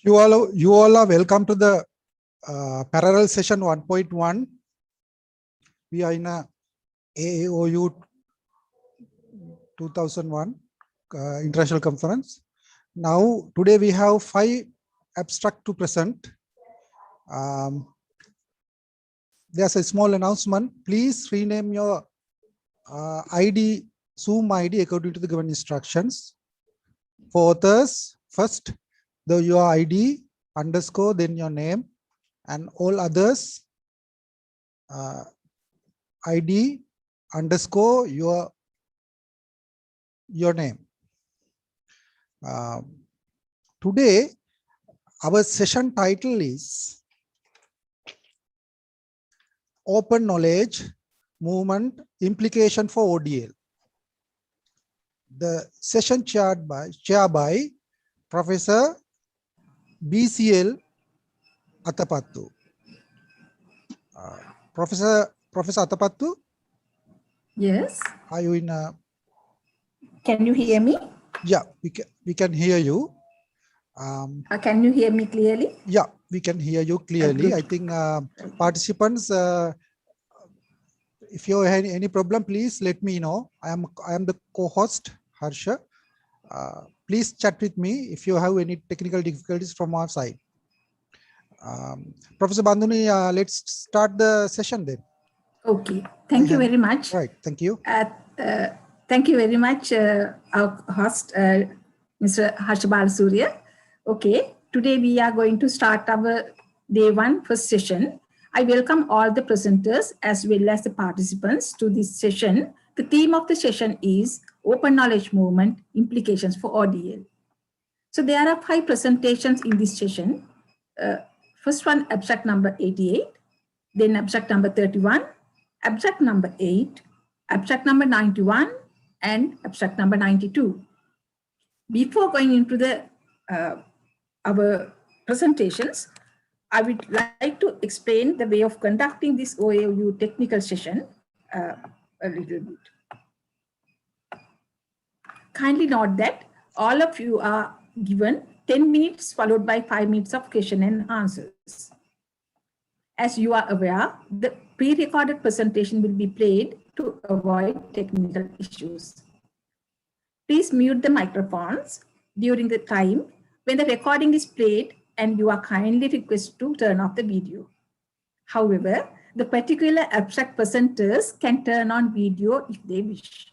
You all are welcome to the parallel session 1.1. We are in a AAOU 2001 international conference. Now, today we have 5 abstract to present. There's a small announcement. Please rename your ID, Zoom ID according to the given instructions. For authors, first your ID underscore, then your name, and all others ID underscore your name. Today our session title is Open Knowledge Movement Implication for ODL. The session chaired by Professor BCL Atapattu. Professor Atapattu? Yes. Are you in a... Can you hear me? Yeah, we can hear you. Can you hear me clearly? Yeah, we can hear you clearly. I think participants, if you have any problem, please let me know. I am the co-host, Harsha. Please chat with me if you have any technical difficulties from our side. Professor Banduni, let's start the session then. Okay, thank you very much. Right, thank you. Thank you very much, our host, Mr. Harsha Surya. Okay, today we are going to start our day 1 first session. I welcome all the presenters as well as the participants to this session. The theme of the session is Open Knowledge Movement Implications for ODL. So there are 5 presentations in this session. First one, abstract number 88, then abstract number 31, abstract number 8, abstract number 91, and abstract number 92. Before going into the our presentations, I would like to explain the way of conducting this AAOU technical session a little bit. Kindly note that all of you are given 10 minutes followed by 5 minutes of question and answers. As you are aware, the pre-recorded presentation will be played to avoid technical issues. Please mute the microphones during the time when the recording is played, and you are kindly requested to turn off the video. However, the particular abstract presenters can turn on video if they wish.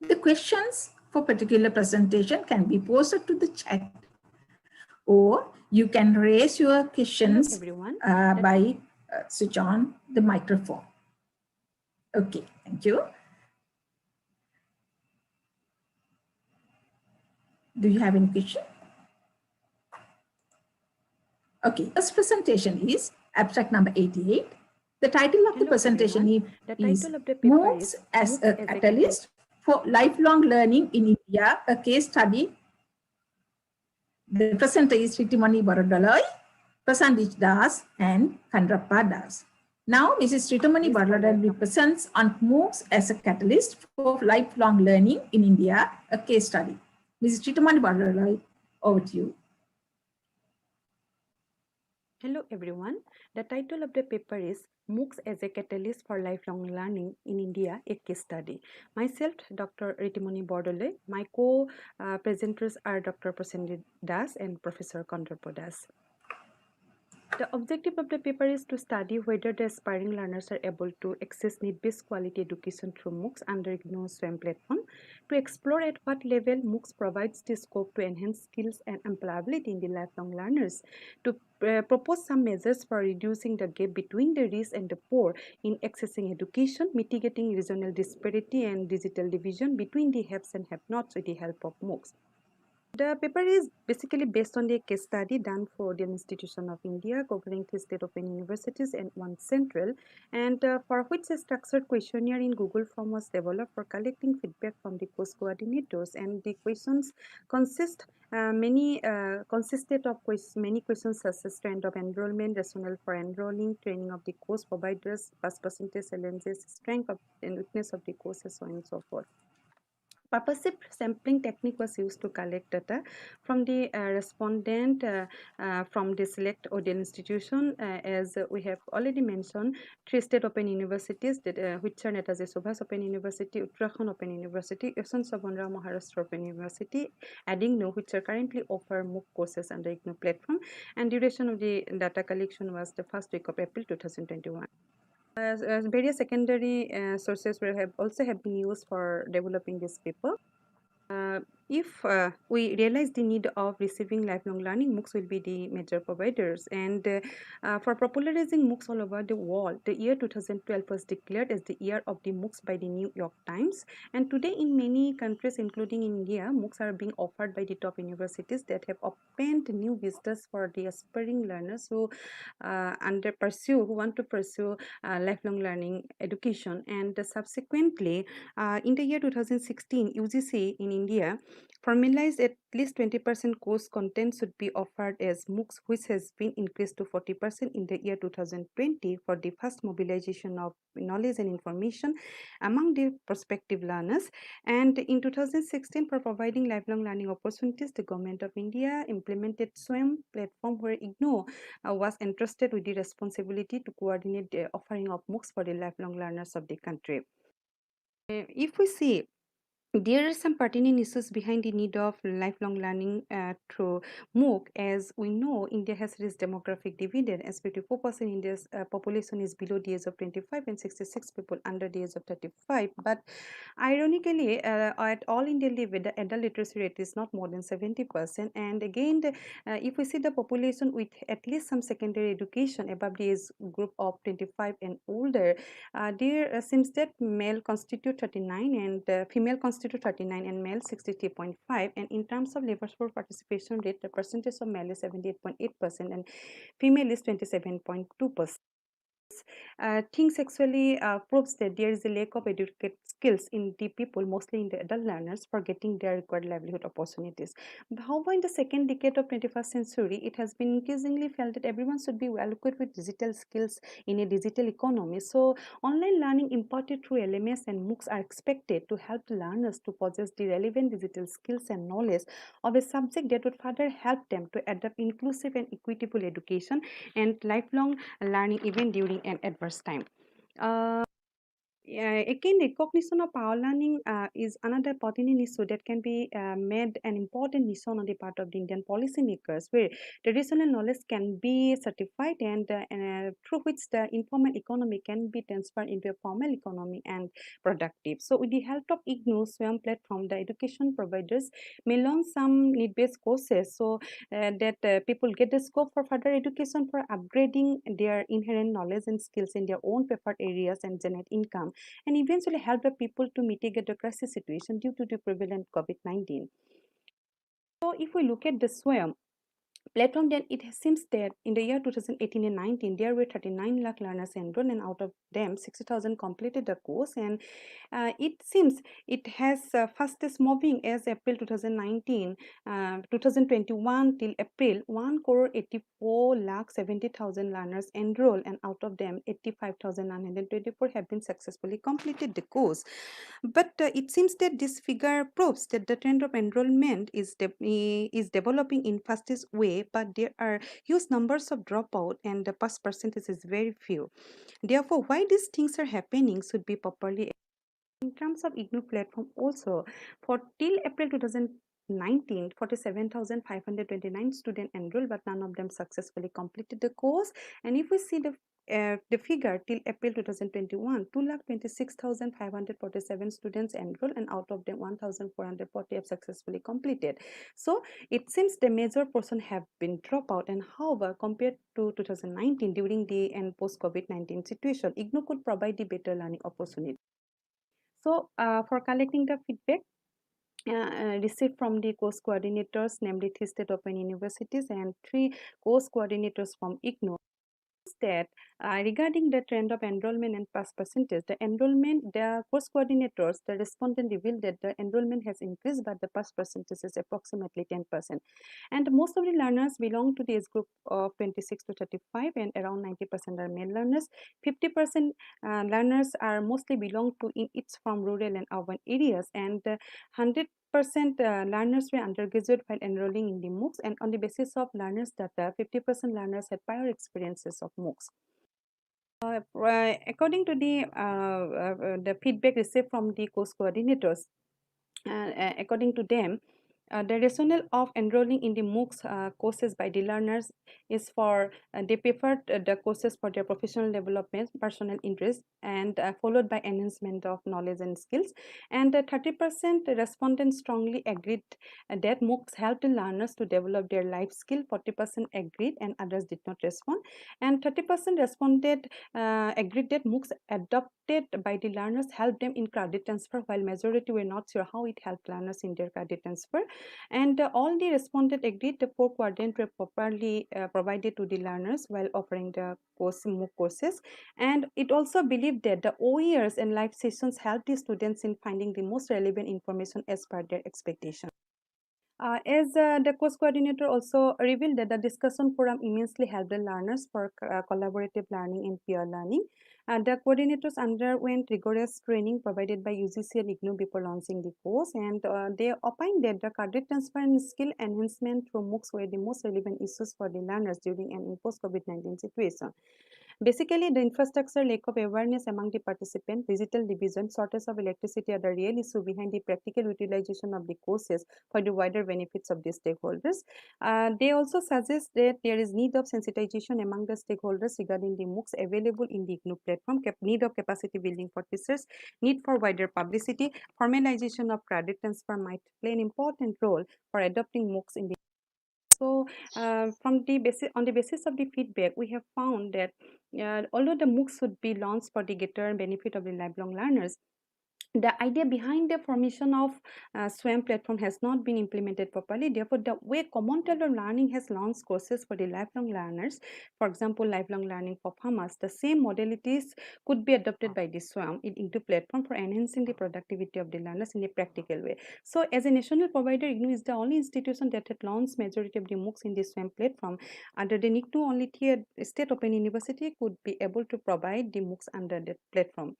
The questions for particular presentation can be posted to the chat, or you can raise your questions by switch on the microphone. Okay, thank you. Do you have any question? Okay, this presentation is abstract number 88. The title of the presentation is MOOCs as a Catalyst for Lifelong Learning in India, a case study. The presenter is Ritimani Barodoloi, Prasandich Das, and Kandrappa Das. Now, Mrs. Ritimani Barodoloi presents on MOOCs as a Catalyst for Lifelong Learning in India, a case study. Mrs. Ritimani Barodoloi, over to you. Hello everyone. The title of the paper is MOOCs as a Catalyst for Lifelong Learning in India, a case study. Myself, Dr. Ritimani Barodoloi. My co-presenters are Dr. Prasandich Das and Professor Kandrappa Das. The objective of the paper is to study whether the aspiring learners are able to access need-based quality education through MOOCs under GNU SWAYAM platform, to explore at what level MOOCs provides the scope to enhance skills and employability in the lifelong learners, to propose some measures for reducing the gap between the rich and the poor in accessing education, mitigating regional disparity and digital division between the haves and have-nots with the help of MOOCs. The paper is basically based on the case study done for the Institution of India, covering 3 state open universities and 1 central, and for which a structured questionnaire in Google form was developed for collecting feedback from the course coordinators. And the questions consisted of many questions such as trend of enrollment, rationale for enrolling, training of the course providers, pass percentage challenges, strength of and weakness of the courses, so on and so forth. Purposive sampling technique was used to collect data from the respondent from the select ODL institution. As we have already mentioned, 3 state open universities that, which are Netaji Subhas Open University, Uttarakhand Open University, Yashwant Savanra Maharashtra Open University, AAOU, which are currently offer MOOC courses under IGNOU platform, and duration of the data collection was the first week of April 2021. Various secondary sources have also been used for developing this paper. If we realize the need of receiving lifelong learning, MOOCs will be the major providers. And for popularizing MOOCs all over the world, the year 2012 was declared as the year of the MOOCs by the New York Times. And today in many countries, including India, MOOCs are being offered by the top universities that have opened new vistas for the aspiring learners who want to pursue lifelong learning education. And subsequently, in the year 2016, UGC in India formalized at least 20% course content should be offered as MOOCs, which has been increased to 40% in the year 2020 for the first mobilization of knowledge and information among the prospective learners. And in 2016, for providing lifelong learning opportunities, the Government of India implemented SWAYAM platform, where IGNOU was entrusted with the responsibility to coordinate the offering of MOOCs for the lifelong learners of the country. If we see, there are some pertinent issues behind the need of lifelong learning through MOOC. As we know, India has reached demographic dividend, as 54% India's population is below the age of 25 and 66 people under the age of 35. But ironically, at all India level, the adult literacy rate is not more than 70%. And again, if we see the population with at least some secondary education above the age group of 25 and older, there seems that male constitute 39 and female constitute 39 and male 63.5. And in terms of labor force participation rate, the percentage of male is 78.8% and female is 27.2%. Things actually proves that there is a lack of educated skills in the people, mostly in the adult learners, for getting their required livelihood opportunities. However, in the second decade of 21st century, it has been increasingly felt that everyone should be well equipped with digital skills in a digital economy. So, online learning imparted through LMS and MOOCs are expected to help learners to possess the relevant digital skills and knowledge of a subject that would further help them to adopt inclusive and equitable education and lifelong learning even during an adverse time. Again, recognition of power learning is another pertinent issue that can be made an important mission on the part of the Indian policymakers, where traditional knowledge can be certified and through which the informal economy can be transferred into a formal economy and productive. So, with the help of IGNOU SWAYAM platform, the education providers may launch some need-based courses so that people get the scope for further education, for upgrading their inherent knowledge and skills in their own preferred areas and generate income, and eventually help the people to mitigate the crisis situation due to the prevalent COVID-19. So if we look at the SWAYAM platform, then it seems that in the year 2018 and 19, there were 39 lakh learners enrolled, and out of them, 60,000 completed the course. And it seems it has fastest moving as April 2019, 2021 till April, 1 crore 84 lakh 70,000 learners enrolled, and out of them, 85,924 have been successfully completed the course. But it seems that this figure proves that the trend of enrollment is developing in fastest way, but there are huge numbers of dropout and the pass percentage is very few. Therefore, why these things are happening should be properly. In terms of IGNOU platform also, for till April 2019, 47,529 students enrolled, but none of them successfully completed the course. And if we see the figure till April 2021, 2,26,547 students enrolled, and out of them 1,440 have successfully completed. So it seems the major portion have been dropped out. And however, compared to 2019, during the and post COVID-19 situation, IGNOU could provide the better learning opportunity. So for collecting the feedback received from the course coordinators, namely 3 state open universities and 3 course coordinators from IGNOU, that regarding the trend of enrollment and pass percentage, the course coordinators, the respondent revealed that the enrollment has increased, but the pass percentage is approximately 10%. And most of the learners belong to the age group of 26 to 35, and around 90% are male learners. 50% learners are mostly belong to each from rural and urban areas, and 100% learners were undergraduate while enrolling in the MOOCs, and on the basis of learners data, 50% learners had prior experiences of MOOCs. According to the feedback received from the course coordinators, according to them, the rationale of enrolling in the MOOCs courses by the learners is for they preferred the courses for their professional development, personal interest, and followed by enhancement of knowledge and skills. And 30% respondents strongly agreed that MOOCs helped the learners to develop their life skill. 40% agreed, and others did not respond. And 30% responded agreed that MOOCs adopted by the learners helped them in credit transfer, while majority were not sure how it helped learners in their credit transfer. And all the respondents agreed the 4 quadrants were properly provided to the learners while offering the MOOC courses. And it also believed that the OERs and live sessions helped the students in finding the most relevant information as per their expectation. As the course coordinator also revealed that the discussion forum immensely helped the learners for collaborative learning and peer learning. The coordinators underwent rigorous training provided by UGC and IGNOU before launching the course, and they opined that the credit transfer and skill enhancement through MOOCs were the most relevant issues for the learners during an imposed COVID-19 situation. Basically, the infrastructure, lack of awareness among the participants, digital division, shortage of electricity are the real issue behind the practical utilization of the courses for the wider benefits of the stakeholders. They also suggest that there is need of sensitization among the stakeholders regarding the MOOCs available in the IGNOU platform, need of capacity building for teachers, need for wider publicity. Formalization of credit transfer might play an important role for adopting MOOCs in the. So, on the basis of the feedback, we have found that although the MOOCs should be launched for the greater benefit of the lifelong learners, the idea behind the formation of SWAM platform has not been implemented properly. Therefore, the way Common Tailor Learning has launched courses for the lifelong learners, for example, lifelong learning for farmers, the same modalities could be adopted by the SWAM into platform for enhancing the productivity of the learners in a practical way. So, as a national provider, IGNOU is the only institution that had launched majority of the MOOCs in the SWAM platform. Under the IGNOU, only tier state open university could be able to provide the MOOCs under that platform.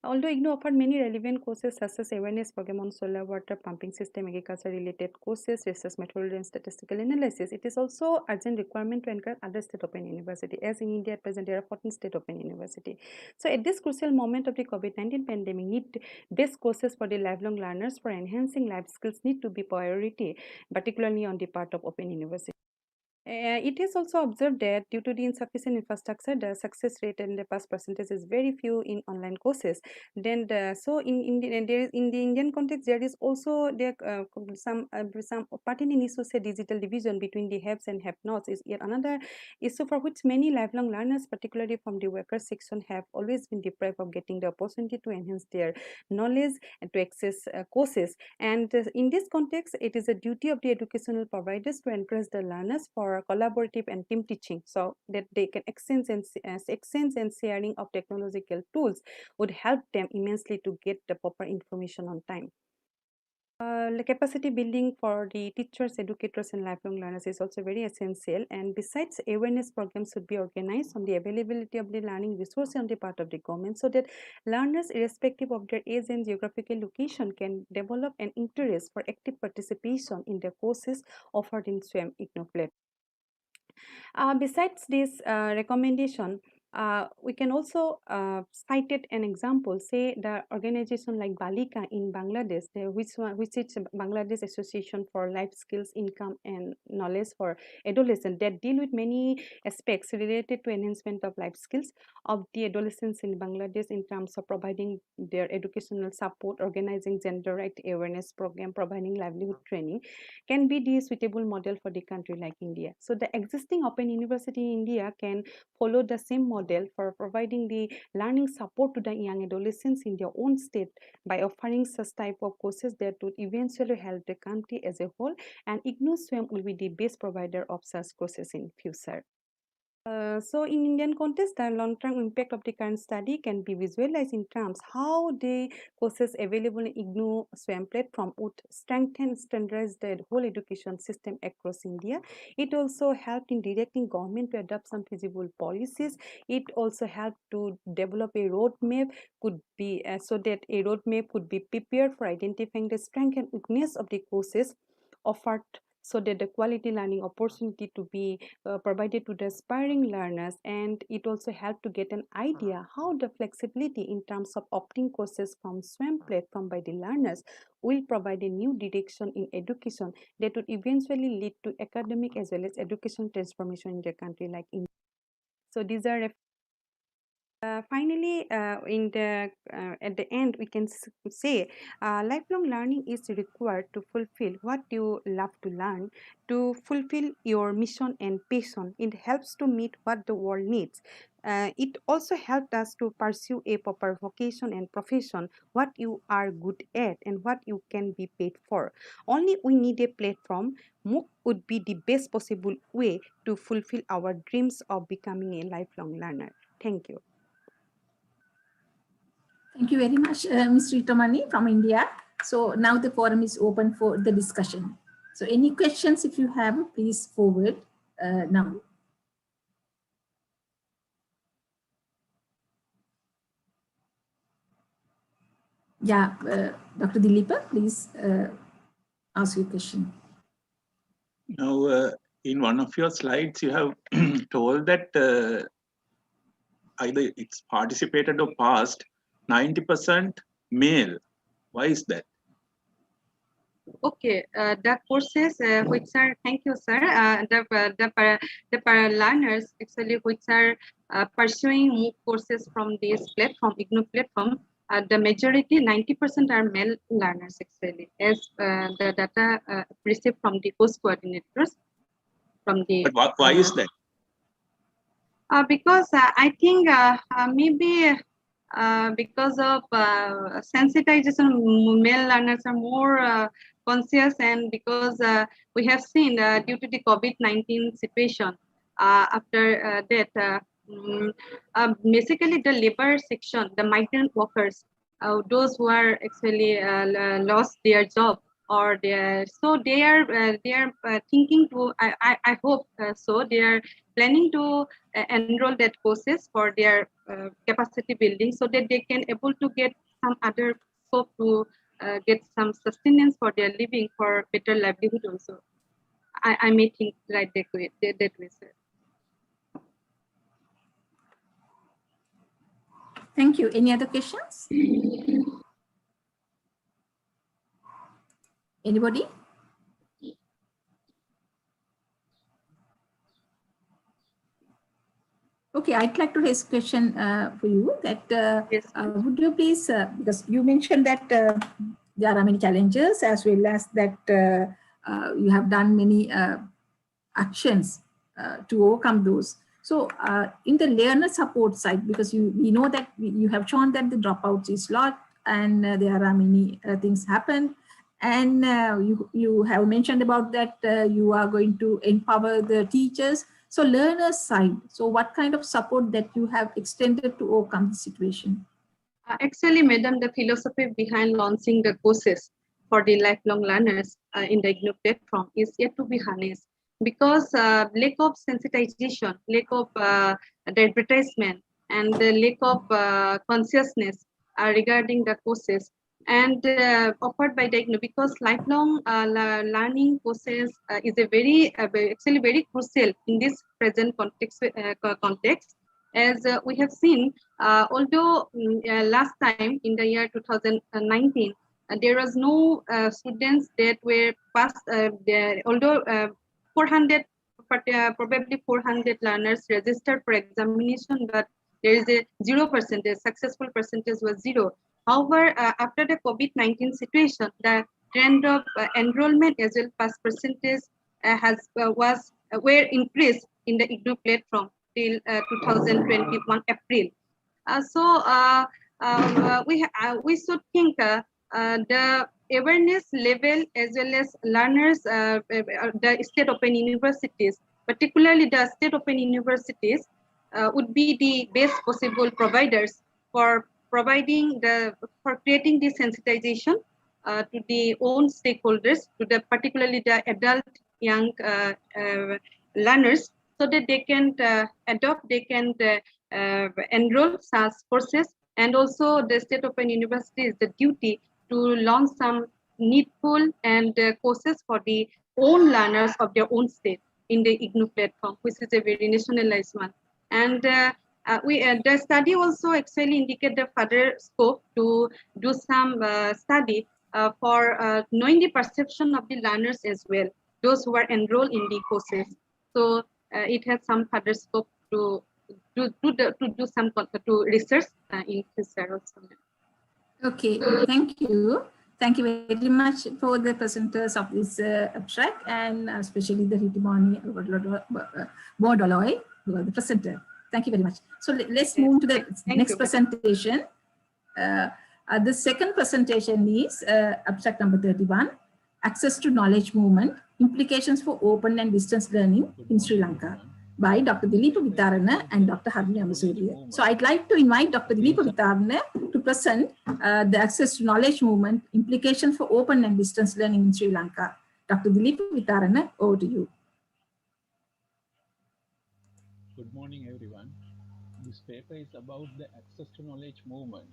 Although IGNOU offered many relevant courses such as awareness program on solar water pumping system, agriculture related courses, research methodology and statistical analysis, it is also urgent requirement to encourage other state open university. As in India at present, there are 14 state open university. So at this crucial moment of the COVID-19 pandemic, need-based courses for the lifelong learners for enhancing life skills need to be priority, particularly on the part of open university. It is also observed that due to the insufficient infrastructure, the success rate and the pass percentage is very few in online courses. Then, in the Indian context, there is also some pertinent issues. Say digital division between the haves and have-nots is yet another issue for which many lifelong learners, particularly from the worker section, have always been deprived of getting the opportunity to enhance their knowledge and to access courses. And in this context, it is a duty of the educational providers to encourage the learners for collaborative and team teaching, so that they can exchange and sharing of technological tools would help them immensely to get the proper information on time. The capacity building for the teachers, educators, and lifelong learners is also very essential. And besides, awareness programs should be organized on the availability of the learning resources on the part of the government, so that learners, irrespective of their age and geographical location, can develop an interest for active participation in the courses offered in SWAM IGNOU platform. Besides this recommendation, we can also cite an example, say the organization like Balika in Bangladesh, which is Bangladesh Association for Life Skills, Income and Knowledge for Adolescents, that deal with many aspects related to enhancement of life skills of the adolescents in Bangladesh in terms of providing their educational support, organizing gender right awareness program, providing livelihood training, can be the suitable model for the country like India. So the existing open university in India can follow the same model for providing the learning support to the young adolescents in their own state by offering such type of courses that would eventually help the country as a whole, and IGNOU SWAM will be the best provider of such courses in future. So in Indian context, the long-term impact of the current study can be visualized in terms how the courses available in IGNOU SWAM platform would strengthen, standardize the whole education system across India. It also helped in directing government to adopt some feasible policies. It also helped to develop a roadmap could be so that a roadmap could be prepared for identifying the strength and weakness of the courses offered, so that the quality learning opportunity to be provided to the aspiring learners. And it also helped to get an idea how the flexibility in terms of opting courses from SWAM platform by the learners will provide a new direction in education that would eventually lead to academic as well as education transformation in the country like India. So these are finally, at the end, we can say lifelong learning is required to fulfill what you love to learn, to fulfill your mission and passion. It helps to meet what the world needs. It also helped us to pursue a proper vocation and profession, what you are good at and what you can be paid for. Only we need a platform. MOOC would be the best possible way to fulfill our dreams of becoming a lifelong learner. Thank you. Thank you very much, Ms. Ritamani from India. So now the forum is open for the discussion. So any questions, if you have, please forward now. Yeah, Dr. Dileepa, please ask your question. Now, in one of your slides, you have told that either it's participated or passed 90% male. Why is that? Okay, the courses which are, thank you, sir. The learners actually which are pursuing MOOC courses from this platform, IGNOU platform, the majority, 90% are male learners actually, as the data received from the course coordinators. From the. But why is that? Because I think maybe because of sensitization, male learners are more conscious, and because we have seen due to the COVID-19 situation, after that, basically the labor section, the migrant workers, those who are actually lost their job, or so they are thinking to, I hope so they are planning to enroll that courses for their capacity building, so that they can able to get some other scope to get some sustenance for their living, for better livelihood also. I may think right that way, sir. Thank you. Any other questions? Anybody? Okay, I'd like to raise a question for you that Yes. Would you please, because you mentioned that there are many challenges, as well as that you have done many actions to overcome those. So in the learner support side, because we know that you have shown that the dropouts is a lot, and there are many things happen. And you have mentioned about that you are going to empower the teachers. So learners side, so what kind of support that you have extended to overcome the situation? Actually, madam, the philosophy behind launching the courses for the lifelong learners in the IGNOU platform is yet to be harnessed, because lack of sensitization, lack of the advertisement, and the lack of consciousness regarding the courses and offered by the IGNOU, because lifelong learning courses is a actually very crucial in this present context, as we have seen, although last time in the year 2019, there was no students that were passed, although 400, probably 400 learners registered for examination, but there is a 0%, successful percentage was 0. However, after the COVID-19 situation, the trend of enrollment as well pass percentage were increased in the IGNOU platform till 2021 April. We should think the awareness level as well as learners, the state open universities particularly the state open universities, would be the best possible providers for creating the sensitization to the own stakeholders, to the particularly the adult young learners, so that they can adopt, they can enroll such courses. And also the state open university is the duty to launch some needful and courses for the own learners of their own state in the IGNOU platform, which is a very nationalized one. And the study also actually indicate the further scope to do some study for knowing the perception of the learners as well, those who are enrolled in the courses. So it has some further scope to do some research in future also. Okay, thank you. Thank you very much for the presenters of this abstract, and especially the Ritimoni Bordoloi, who are the presenter. Thank you very much. So let's move to the next presentation. The second presentation is abstract number 31, Access to Knowledge Movement, Implications for Open and Distance Learning in Sri Lanka, by Dr. Dilipa Vitarana and Dr. Harni Amasuriya. So I'd like to invite Dr. Dilipa Vitarana to present the Access to Knowledge Movement, Implications for Open and Distance Learning in Sri Lanka. Dr. Dilipa Vitarana, over to you. Good morning, everyone. This paper is about the Access to Knowledge Movement,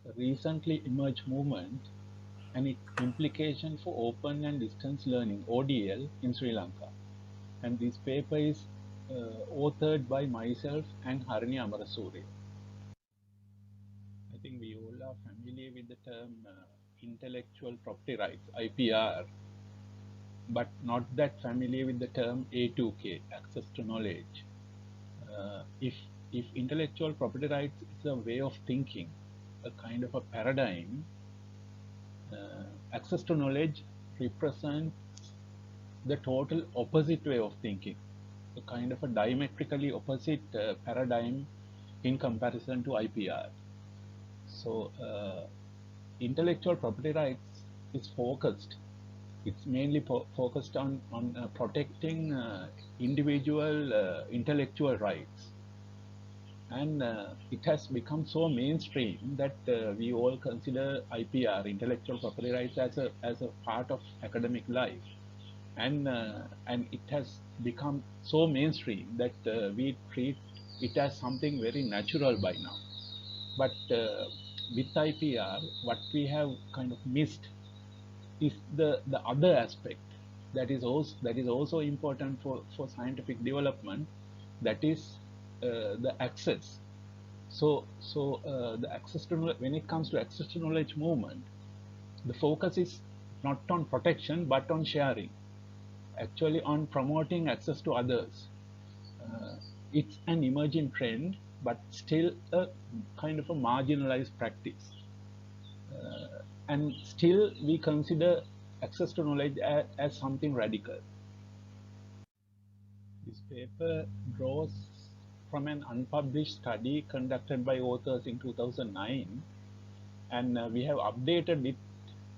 a recently emerged movement and its implication for open and distance learning, ODL, in Sri Lanka. And this paper is authored by myself and Harni Amarasuriya. I think we all are familiar with the term intellectual property rights, IPR, but not that familiar with the term A2K, access to knowledge. If intellectual property rights is a way of thinking, a kind of a paradigm, access to knowledge represents the total opposite way of thinking, a kind of a diametrically opposite paradigm in comparison to IPR. So intellectual property rights is focused. It's mainly focused on protecting individual intellectual rights. And it has become so mainstream that we all consider IPR, intellectual property rights, as a part of academic life. And it has become so mainstream that we treat it as something very natural by now. But with IPR, what we have kind of missed is the other aspect that is also important for scientific development, that is the access. So the access to, when it comes to access to knowledge movement, the focus is not on protection but on sharing, actually on promoting access to others. It's an emerging trend, but still a kind of a marginalized practice. And still we consider access to knowledge as something radical. This paper draws from an unpublished study conducted by authors in 2009, and we have updated it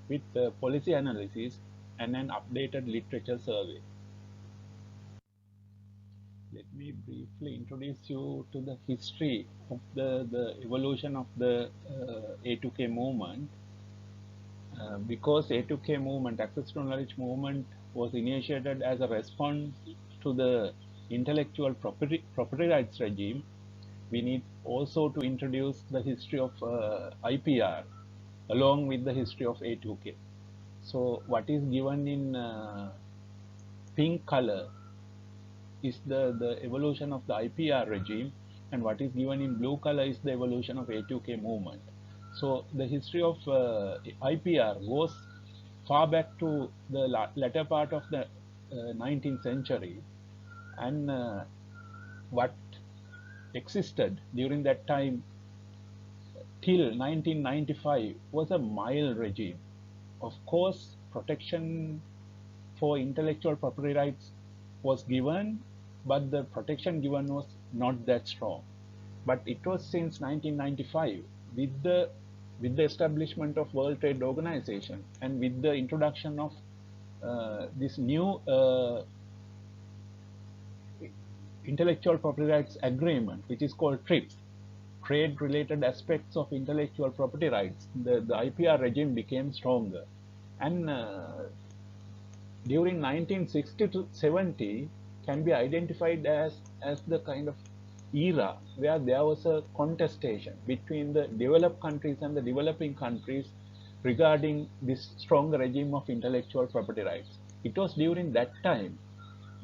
with policy analysis and an updated literature survey. Let me briefly introduce you to the history of the evolution of the A2K movement. Because A2K movement, access to knowledge movement, was initiated as a response to the intellectual property rights regime, we need also to introduce the history of IPR along with the history of A2K. So what is given in pink color is the evolution of the IPR regime, and what is given in blue color is the evolution of A2K movement. So the history of IPR goes far back to the latter part of the 19th century, and what existed during that time till 1995 was a mild regime. Of course, protection for intellectual property rights was given, but the protection given was not that strong. But it was since 1995, with the establishment of World Trade Organization and with the introduction of this new intellectual property rights agreement, which is called TRIPS, trade related aspects of intellectual property rights, the IPR regime became stronger. And during 1960 to 70 can be identified as the kind of era where there was a contestation between the developed countries and the developing countries regarding this strong regime of intellectual property rights. It was during that time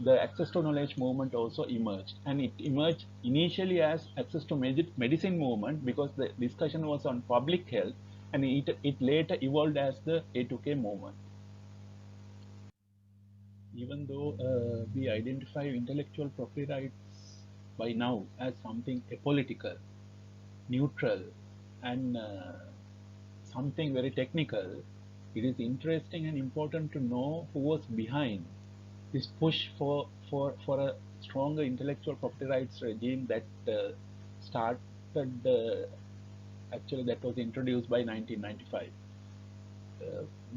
the access to knowledge movement also emerged, and it emerged initially as access to medicine movement because the discussion was on public health, and it later evolved as the A2K movement. Even though we identify intellectual property rights by now as something apolitical, neutral, and something very technical, it is interesting and important to know who was behind this push for a stronger intellectual property rights regime that started, actually, that was introduced by 1995.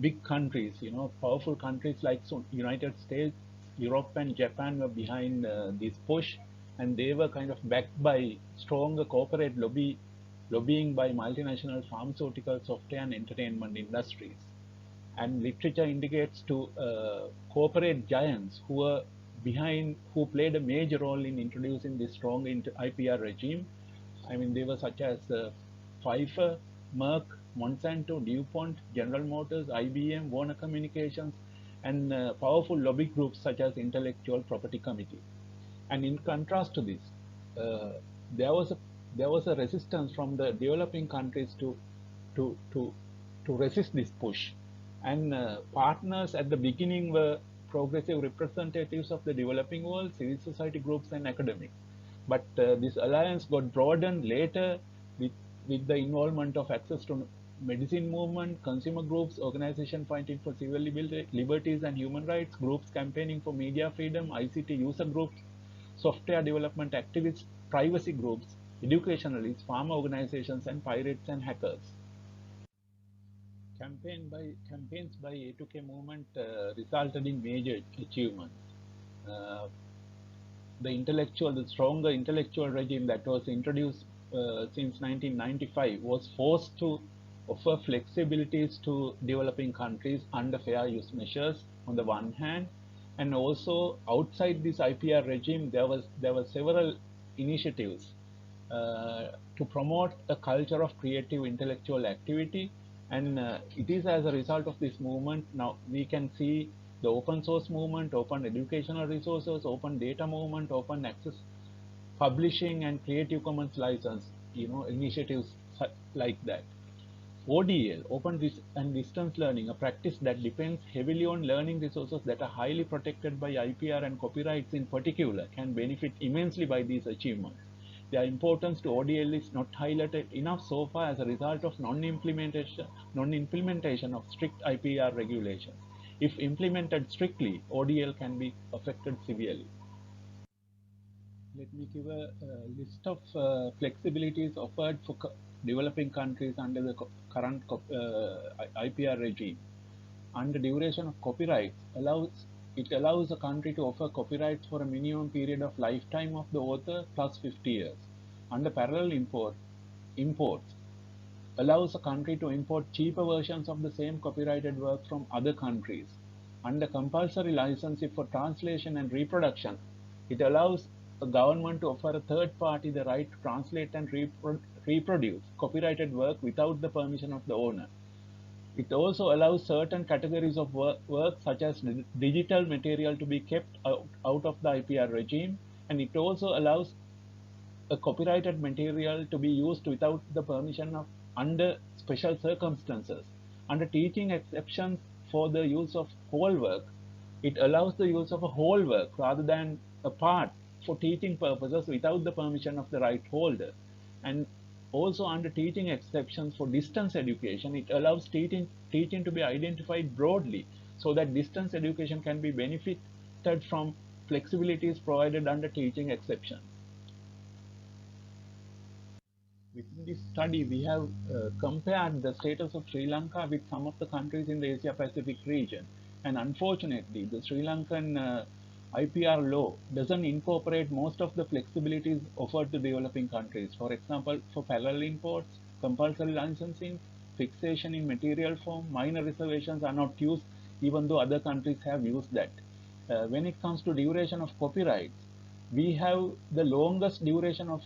Big countries, powerful countries like United States, Europe, and Japan were behind this push, and they were kind of backed by stronger corporate lobbying by multinational pharmaceutical, software, and entertainment industries. And literature indicates to corporate giants who played a major role in introducing this strong IPR regime. I mean, they were such as Pfizer, Merck, Monsanto, DuPont, General Motors, IBM, Warner Communications, and powerful lobby groups such as Intellectual Property Committee. And in contrast to this, uh, there was a resistance from the developing countries to to to resist this push. And partners at the beginning were progressive representatives of the developing world, civil society groups, and academics. But this alliance got broadened later with the involvement of access to medicine movement, consumer groups, organizations fighting for civil liberties and human rights, groups campaigning for media freedom, ICT user groups, software development activists, privacy groups, educationalists, farmer organizations, and pirates and hackers. Campaigns by A2K movement resulted in major achievements. Uh, the stronger intellectual regime that was introduced since 1995 was forced to offer flexibilities to developing countries under fair use measures on the one hand, and also outside this IPR regime, there were several initiatives to promote a culture of creative intellectual activity. And it is as a result of this movement now we can see the open source movement, open educational resources, open data movement, open access publishing, and Creative Commons license, initiatives like that. ODL, open and distance learning, a practice that depends heavily on learning resources that are highly protected by IPR and copyrights in particular, can benefit immensely by these achievements. Their importance to ODL is not highlighted enough so far as a result of non-implementation of strict IPR regulations. If implemented strictly, ODL can be affected severely. Let me give a list of flexibilities offered for developing countries under the current IPR regime. Under duration of copyrights, it allows a country to offer copyrights for a minimum period of lifetime of the author plus 50 years. Under parallel imports, allows a country to import cheaper versions of the same copyrighted work from other countries. Under compulsory licensing for translation and reproduction, it allows a government to offer a third party the right to translate and reproduce copyrighted work without the permission of the owner. It also allows certain categories of work such as digital material to be kept out of the IPR regime, and it also allows a copyrighted material to be used without the permission of under special circumstances. Under teaching exceptions for the use of whole work, it allows the use of a whole work rather than a part for teaching purposes without the permission of the right holder. And also under teaching exceptions for distance education, it allows teaching to be identified broadly so that distance education can be benefited from flexibilities provided under teaching exceptions. Within this study, we have compared the status of Sri Lanka with some of the countries in the Asia Pacific region. And unfortunately, the Sri Lankan IPR law doesn't incorporate most of the flexibilities offered to developing countries. For example, for parallel imports, compulsory licensing, fixation in material form, minor reservations are not used, even though other countries have used that. When it comes to duration of copyrights, we have the longest duration of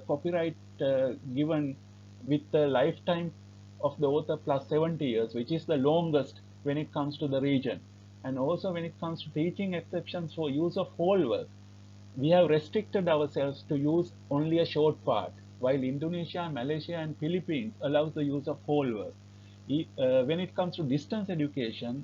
copyright given with the lifetime of the author plus 70 years, which is the longest when it comes to the region. And also when it comes to teaching exceptions for use of whole work, we have restricted ourselves to use only a short part, while Indonesia, Malaysia, and Philippines allows the use of whole work. When it comes to distance education,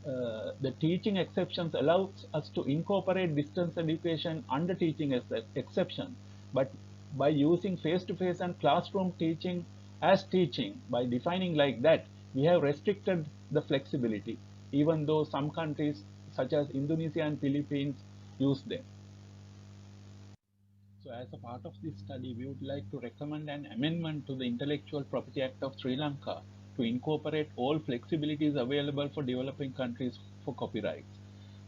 the teaching exceptions allows us to incorporate distance education under teaching exception, but by using face-to-face and classroom teaching as teaching, by defining like that, we have restricted the flexibility, even though some countries such as Indonesia and Philippines use them. So as a part of this study, we would like to recommend an amendment to the Intellectual Property Act of Sri Lanka to incorporate all flexibilities available for developing countries for copyrights.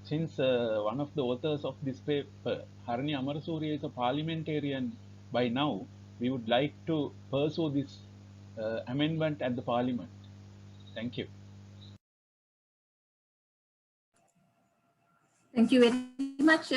Since one of the authors of this paper, Harini Amarasuriya, is a parliamentarian by now, we would like to pursue this amendment at the parliament. Thank you. Thank you very much,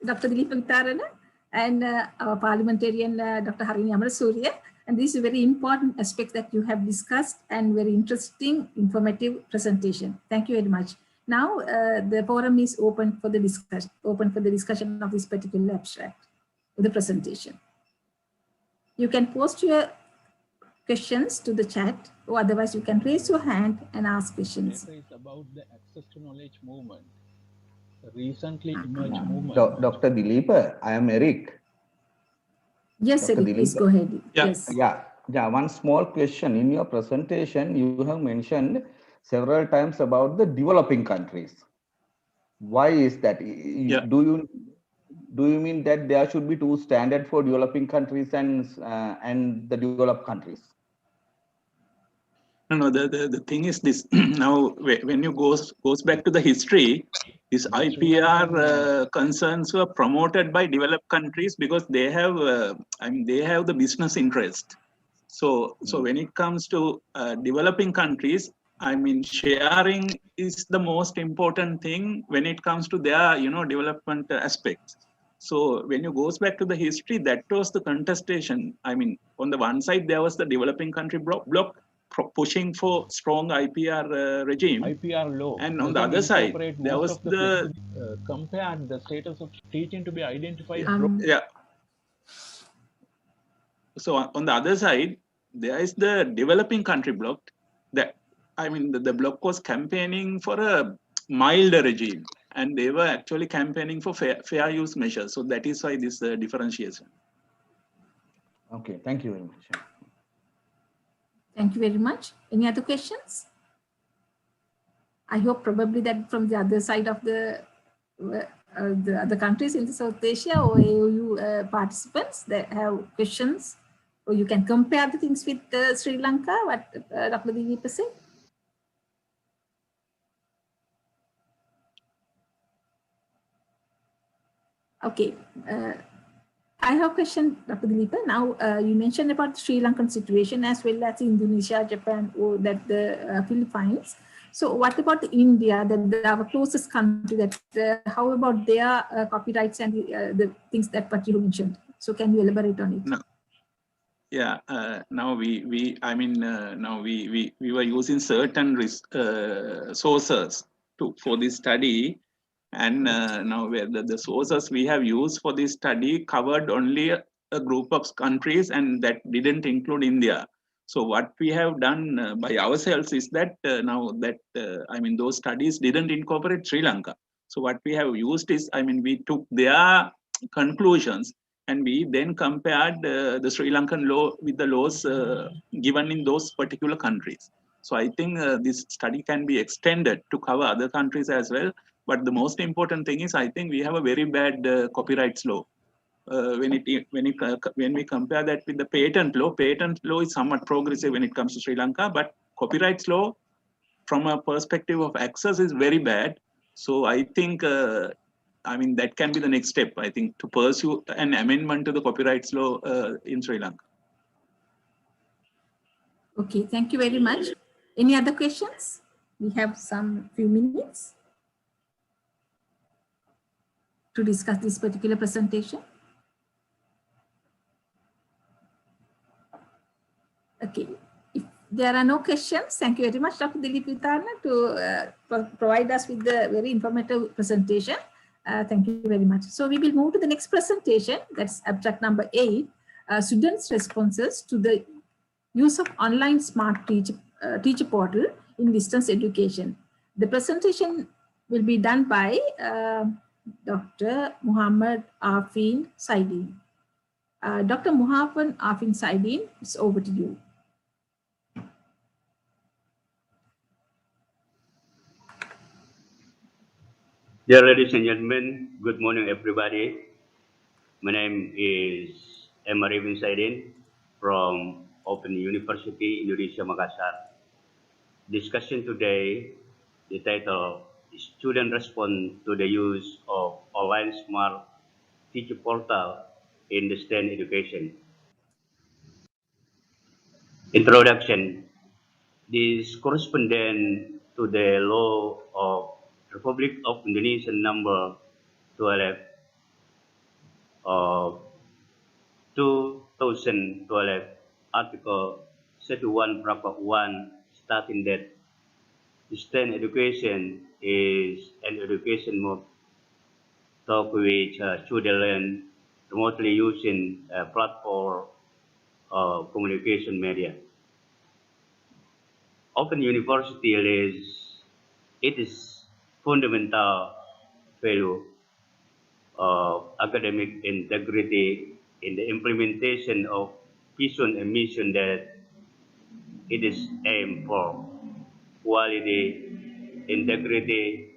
Dr. Dilip Vitarana and our parliamentarian, Dr. Harini Amarasuriya. And this is a very important aspect that you have discussed and very interesting, informative presentation. Thank you very much. Now the forum is open for the discussion of this particular abstract, the presentation. You can post your questions to the chat, or otherwise you can raise your hand and ask questions. The paper is about the access to knowledge movement, the recently emerged movement. Dr. Dilip, I am Eric. Yes, Dr. Eric, please Dilip. go ahead. Yeah. Yes. Yeah. One small question. In your presentation, you have mentioned several times about the developing countries. Why is that? Yeah. Do you mean that there should be two standards for developing countries and the developed countries? No, the thing is this. Now, when you goes back to the history, these IPR concerns were promoted by developed countries because they have, they have the business interest. So when it comes to developing countries, sharing is the most important thing when it comes to their, development aspects. So when you goes back to the history, that was the contestation. On the one side, there was the developing country bloc pushing for strong IPR regime. IPR law. And on the other side, there was compared the status of teaching to be identified. Yeah. So on the other side, there is the developing country bloc. That the bloc was campaigning for a milder regime, and they were actually campaigning for fair use measures. So that is why this differentiation. Okay, thank you very much. Thank you very much. Any other questions? I hope probably that from the other side of the other countries in South Asia or AAOU participants that have questions, or you can compare the things with Sri Lanka, what Dr. Dilip said. Okay. I have a question, Dr. Dilip. Now, you mentioned about the Sri Lankan situation as well as Indonesia, Japan, or that the Philippines. So what about India, that our closest country, that how about their copyrights and the things that what you mentioned? So can you elaborate on it? No. Yeah, now we were using certain sources for this study, and now the sources we have used for this study covered only a group of countries, and that didn't include India. So what we have done by ourselves is that those studies didn't incorporate Sri Lanka. So what we have used is, we took their conclusions, and we then compared the Sri Lankan law with the laws given in those particular countries. So I think this study can be extended to cover other countries as well. But the most important thing is, I think we have a very bad copyrights law. When we compare that with the patent law is somewhat progressive when it comes to Sri Lanka, but copyrights law, from a perspective of access, is very bad. So I think I mean, that can be the next step, I think, to pursue an amendment to the copyright law in Sri Lanka. Okay, thank you very much. Any other questions? We have some few minutes to discuss this particular presentation. Okay, if there are no questions, thank you very much, Dr. Dilip Vitana, to provide us with the very informative presentation. Thank you very much. So we will move to the next presentation. That's abstract number 8, students' responses to the use of online smart teacher portal in distance education. The presentation will be done by Dr. Muhammad Arfin Saidin. Dr. Muhammad Arfin Saidin, it's over to you. Dear ladies and gentlemen, good morning everybody. My name is Arifin Saidin from Open University Indonesia Makassar. Discussion today, the title is Student Response to the Use of Online Smart Teacher Portal in the STEM Education. Introduction. This corresponds to the law of Republic of Indonesia number 12 of 2012, Article 31, Bracket 1, stating that STEM education is an education mode through which students learn remotely using a platform of communication media. Open University it is fundamental value of academic integrity in the implementation of vision and mission that it is aimed for: quality, integrity,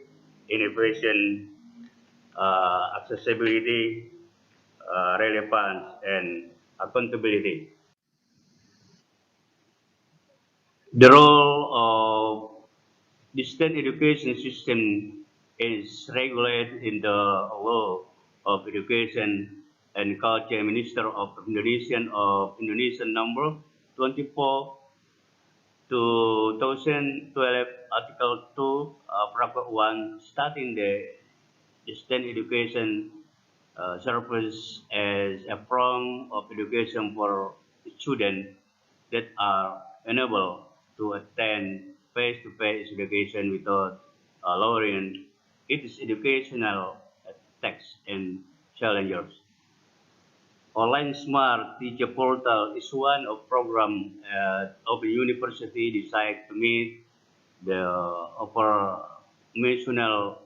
innovation, accessibility, relevance, and accountability. The role of the state education system is regulated in the law of education and culture minister of Indonesian number 24 2012, Article 2, Bracket 1, stating the state education serves as a form of education for students that are unable to attend face-to-face education without lowering its educational texts and challenges. Online Smart Teacher Portal is one of program of the university designed to meet the operational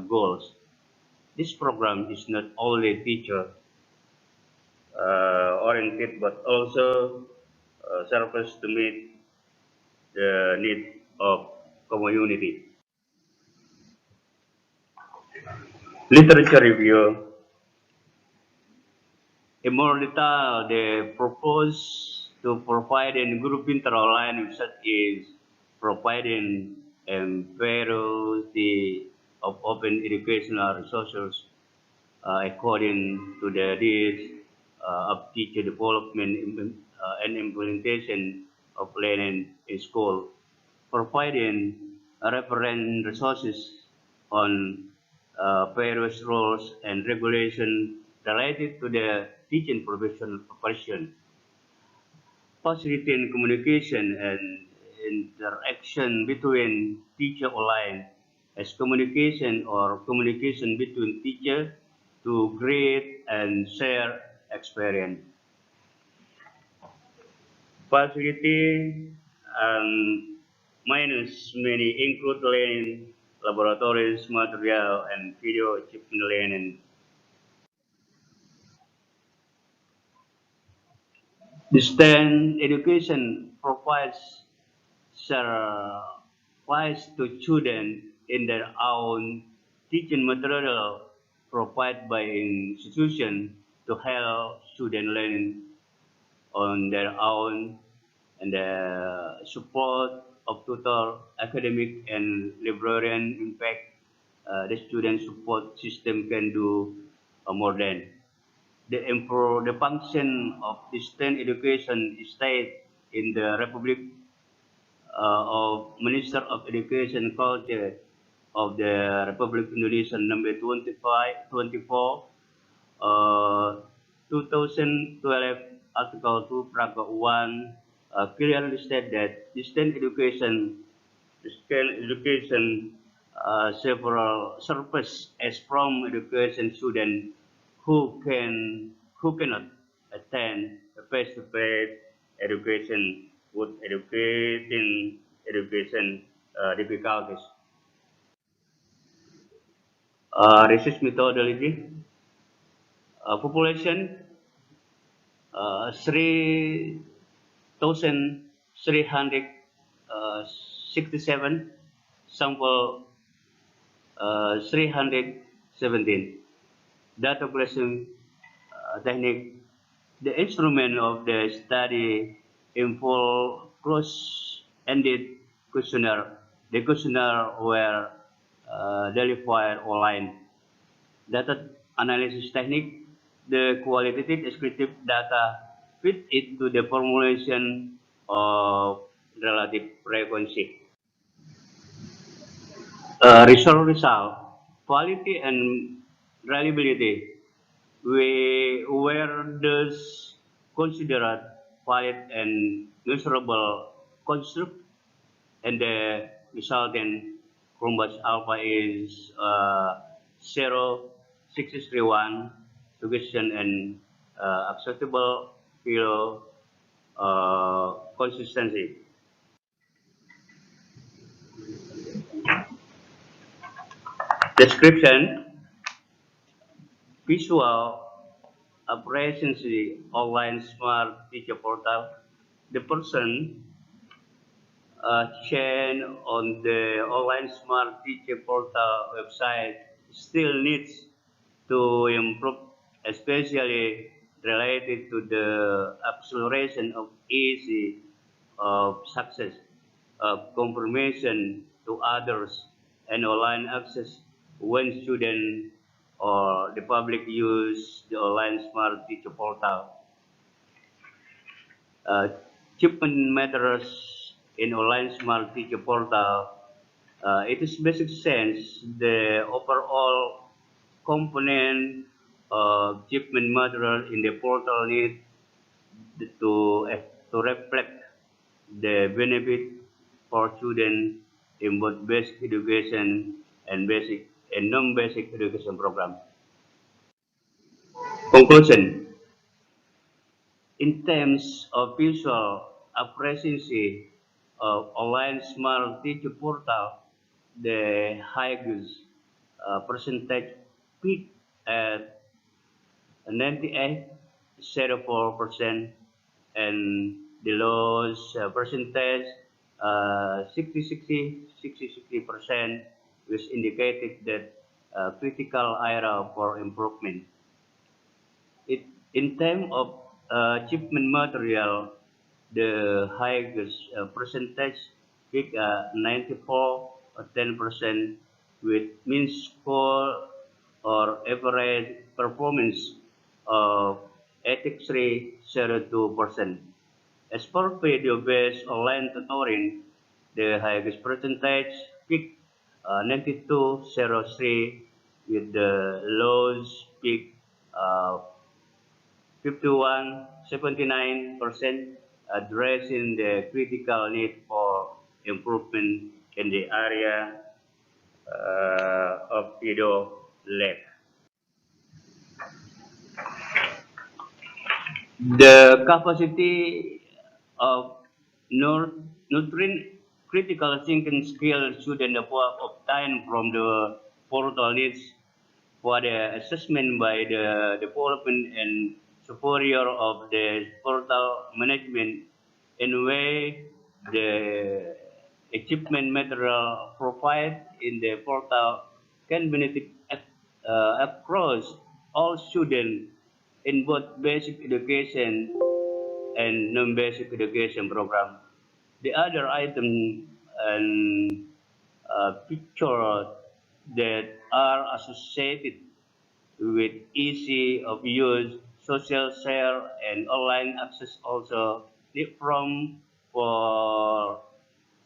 goals. This program is not only teacher oriented but also serves to meet the need of community. Literature review. In more detail, they propose to provide a group online website is providing a variety of open educational resources according to the needs of teacher development and implementation of learning in school, providing reference resources on various rules and regulations related to the teaching profession, facilitating communication and interaction between teacher online as communication or communication between teacher to create and share experience. Facility and minus many include learning, laboratories, material, and video achievement learning. Distance education provides service to students in their own teaching material provided by institution to help students learn on their own and the support of tutor, academic and librarian impact the student support system can do more than. The improve the function of distance education state in the Republic of Minister of Education and Culture of the Republic of Indonesia number 24, 2012, Article 2, Paragraph 1, clearly state that distance education several surface as from education student who cannot attend face-to-face education with education difficulties. Research methodology, population 3,367, sample 317. Data collection technique. The instrument of the study involved close-ended questionnaire. The questionnaire were delivered online. Data analysis technique. The qualitative descriptive data fit into the formulation of relative frequency. Result, quality and reliability. We were thus considered valid and measurable construct, and the resultant Crumbus alpha is 0.631 suggestion and acceptable filo consistency. Description, visual apprehensive online smart teacher portal. The person chain on the online smart teacher portal website still needs to improve, especially related to the acceleration of easy of success, of confirmation to others, and online access when students or the public use the online smart teacher portal. Achievement matters in online smart teacher portal. It is basic sense the overall component of achievement material in the portal need to reflect the benefit for students in both basic education and basic and non-basic education program. Conclusion. In terms of visual appreciation of online smart teacher portal, the highest percentage peaked at 98.04%, and the lowest percentage 60% which indicated that critical area for improvement. It, in terms of achievement material, the highest percentage pick 94 or 10% with mean score or average performance of 83.02%. As for video-based online tutoring, the highest percentage pick 92.03 with the lowest peak 51.79%, addressing the critical need for improvement in the area of video lab. The capacity of nutrient critical thinking skills students obtain from the portal needs for the assessment by the development and superior of the portal management in way the achievement material provided in the portal can benefit across all students in both basic education and non-basic education program. The other item and picture that are associated with easy of use, social share, and online access also need from for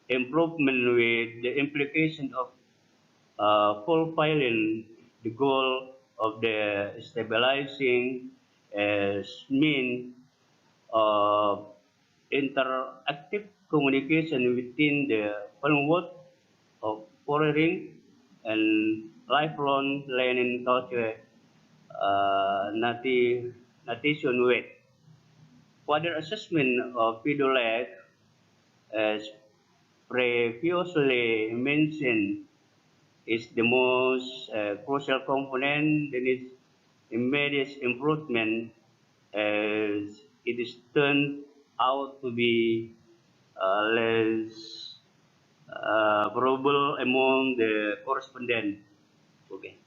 improvement with the implication of fulfilling the goal of the stabilizing as mean of interactive communication within the framework of foreign and lifelong learning culture nation with. Further assessment of video lag, as previously mentioned, is the most crucial component that needs immediate improvement as it is turned out to be less probable among the correspondent. Okay.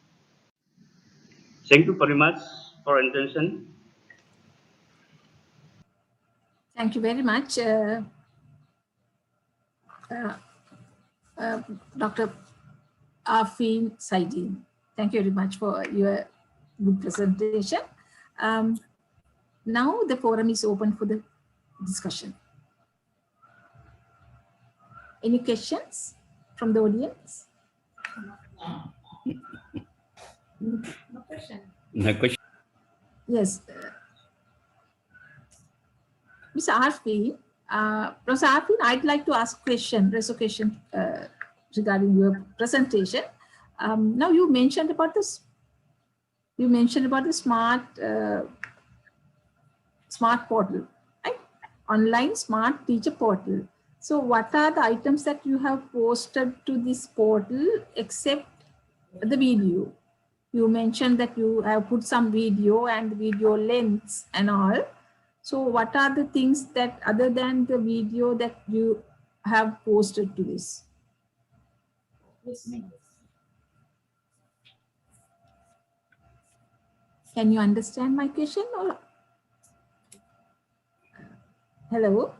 Thank you very much for attention. Thank you very much, Dr. Afin Saidin. Thank you very much for your good presentation. Now the forum is open for the discussion. Any questions from the audience? No question. No question. Yes. Mr. Arfin, Professor Arfin, I'd like to ask raise a question regarding your presentation. Now you mentioned about this. You mentioned about the smart portal, right? Online smart teacher portal. So what are the items that you have posted to this portal except the video? You mentioned that you have put some video and video lengths and all. So what are the things that other than the video that you have posted to this? Can you understand my question? Or hello?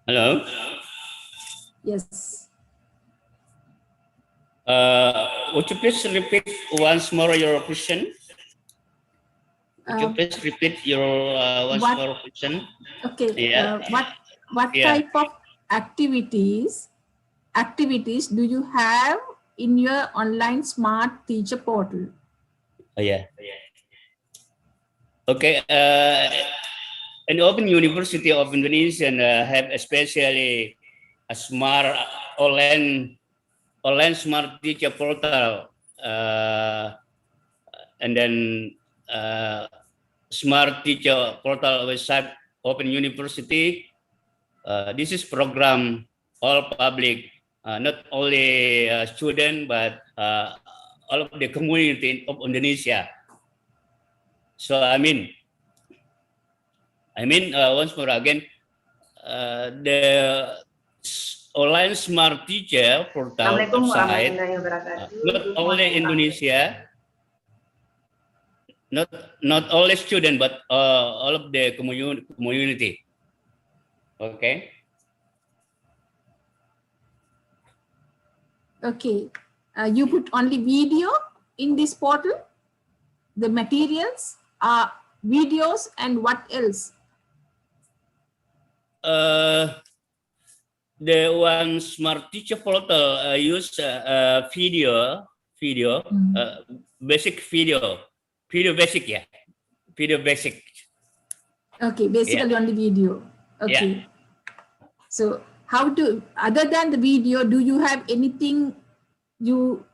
Hello. Yes. Would you please repeat once more your question? Would you please repeat your once more question? Okay. Yeah. What type of activities do you have in your online smart teacher portal? Oh yeah. Okay. An Open University of Indonesia have especially a smart online smart teacher portal, and then smart teacher portal website Open University. This is program all public, not only student but all of the community of Indonesia. So I mean once more again, the online smart teacher portal website, not only Indonesia, not only student, but all of the community. Okay. Okay. You put only video in this portal? The materials are videos and what else? The one smart teacher portal use video, basic video basic, yeah, video basic. Okay, basically only video. Okay. Yeah. So other than the video, do you have anything you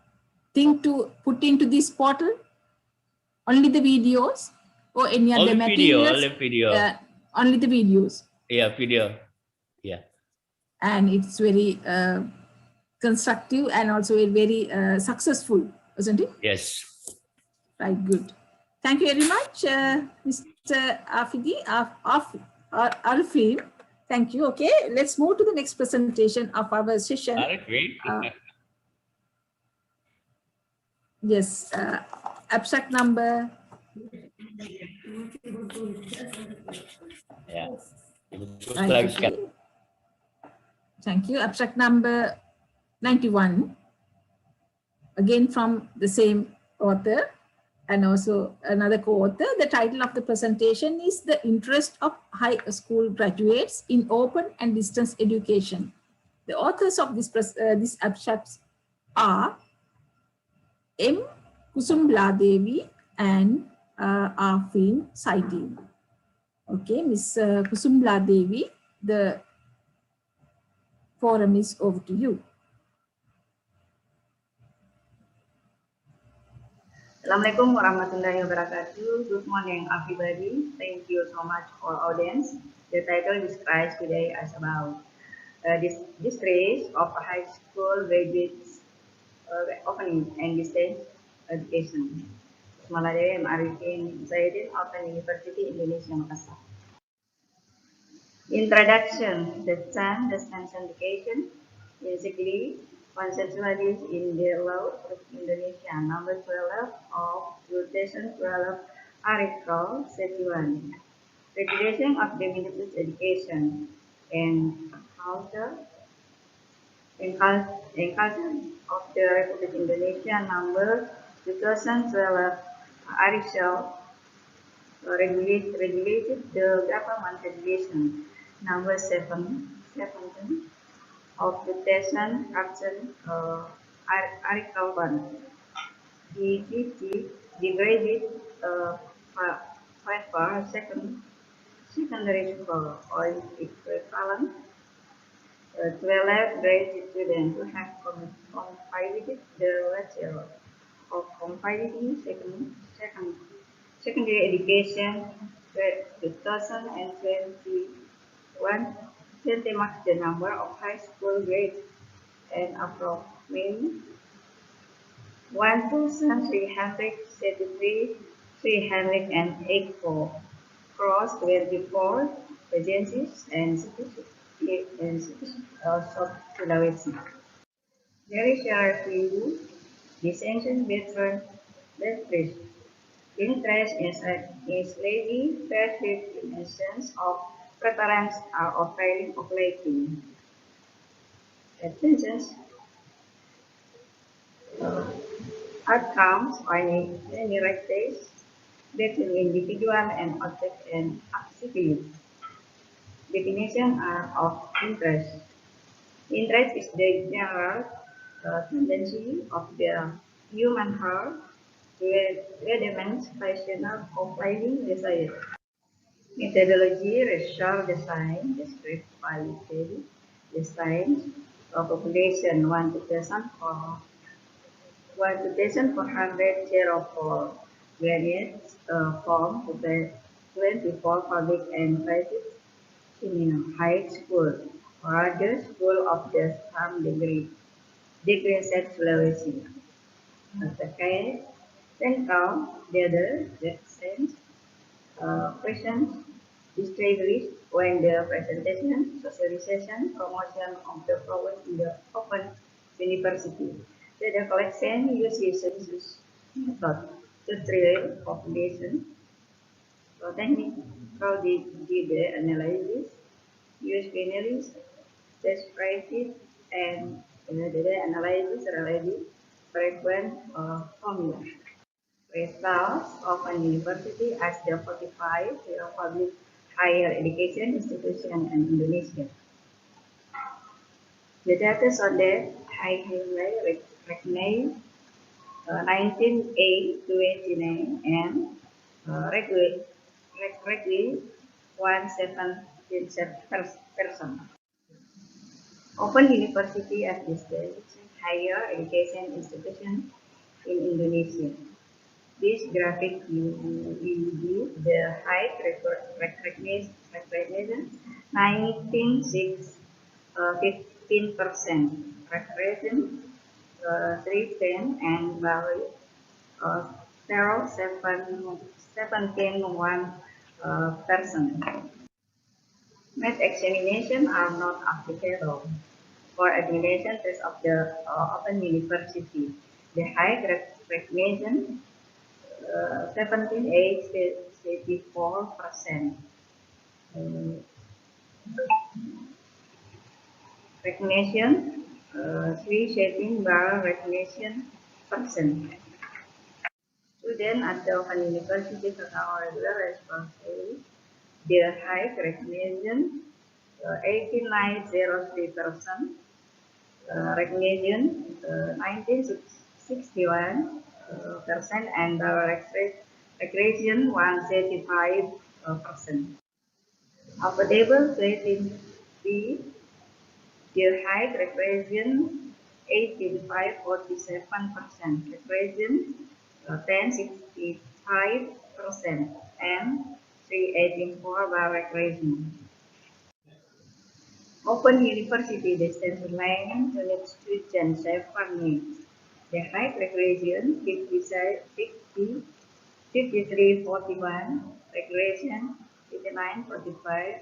think to put into this portal? Only the videos or any other materials? Only video. Only the videos. Yeah, video. Yeah. And it's very constructive and also very successful, isn't it? Yes. Right, good. Thank you very much, Mr. Arfin. Thank you. Okay, let's move to the next presentation of our session. Yes, abstract number. Yeah. Right, okay. Thank you. Abstract number 91. again from the same author and also another co-author. The title of the presentation is The Interest of High School Graduates in Open and Distance Education. The authors of these abstracts are M. Kusumla Devi and Arfin Saidi. Okay, Ms. Kusumla Devi, the forum is over to you. Assalamualaikum warahmatullahi wabarakatuh. Good morning, everybody. Thank you so much for audience. The title describes today as about this race of high school graduates opening and distance education. Bismillahirrahmanirrahim. Arifin Zaidin, Open University Indonesia, Makassar. Introduction: the term distance education basically conceptualized in the law of Indonesia number 12 of 2012 Article 31. Regulation of the Ministry's education and culture of the Republic Indonesia number 2012 Article regulated the government regulation number 17 of the Station Captain Article 1. The degraded for secondary school or equivalent 12 grade students who have completed the lecture of completing secondary education 2021 marks the number of high school grades and approximately 1,334 across 24 agencies and cities of Sulawesi. There is a few dissension between the interest is lately perceived in a sense of preference or failing of liking. Attentions outcomes on any race between individual and object and activity. Definition of interest. Interest is the general tendency of the human heart to redemans passionate or finding desire. Methodology, racial design, described qualitative design of population 1,400 thereof variants from 24 public and private senior high school or other school of the same degree set Sulawesi. Terkait central data represents questions established when the presentation, socialization, promotion of the program in the open university. Data collection uses census method to track population. So technical data analysis use binaries, descriptive, and data analysis related frequent formula. Results of an university as the 45 public higher education institution in Indonesia. The data on the highly recognized 19A to 89 and regularly 117%. Open University as the higher education institution in Indonesia. This graphic will the high recognition 15%, recognition 310 and value 0.17%. Math examination are not applicable for admission test of the Open University. The high recognition 17.84%. Recognition 3 setting bar recognition Students at the Open University Kakao regular response rate, their height recognition 89.03%, recognition 1961%, and recreation 135%. Affordable trading fee, their height recreation 18.47%, recreation 10.65%, and 3.84 bar recreation. Open University distance learning to let students save money. The height recreation 53.41, recreation 59.45,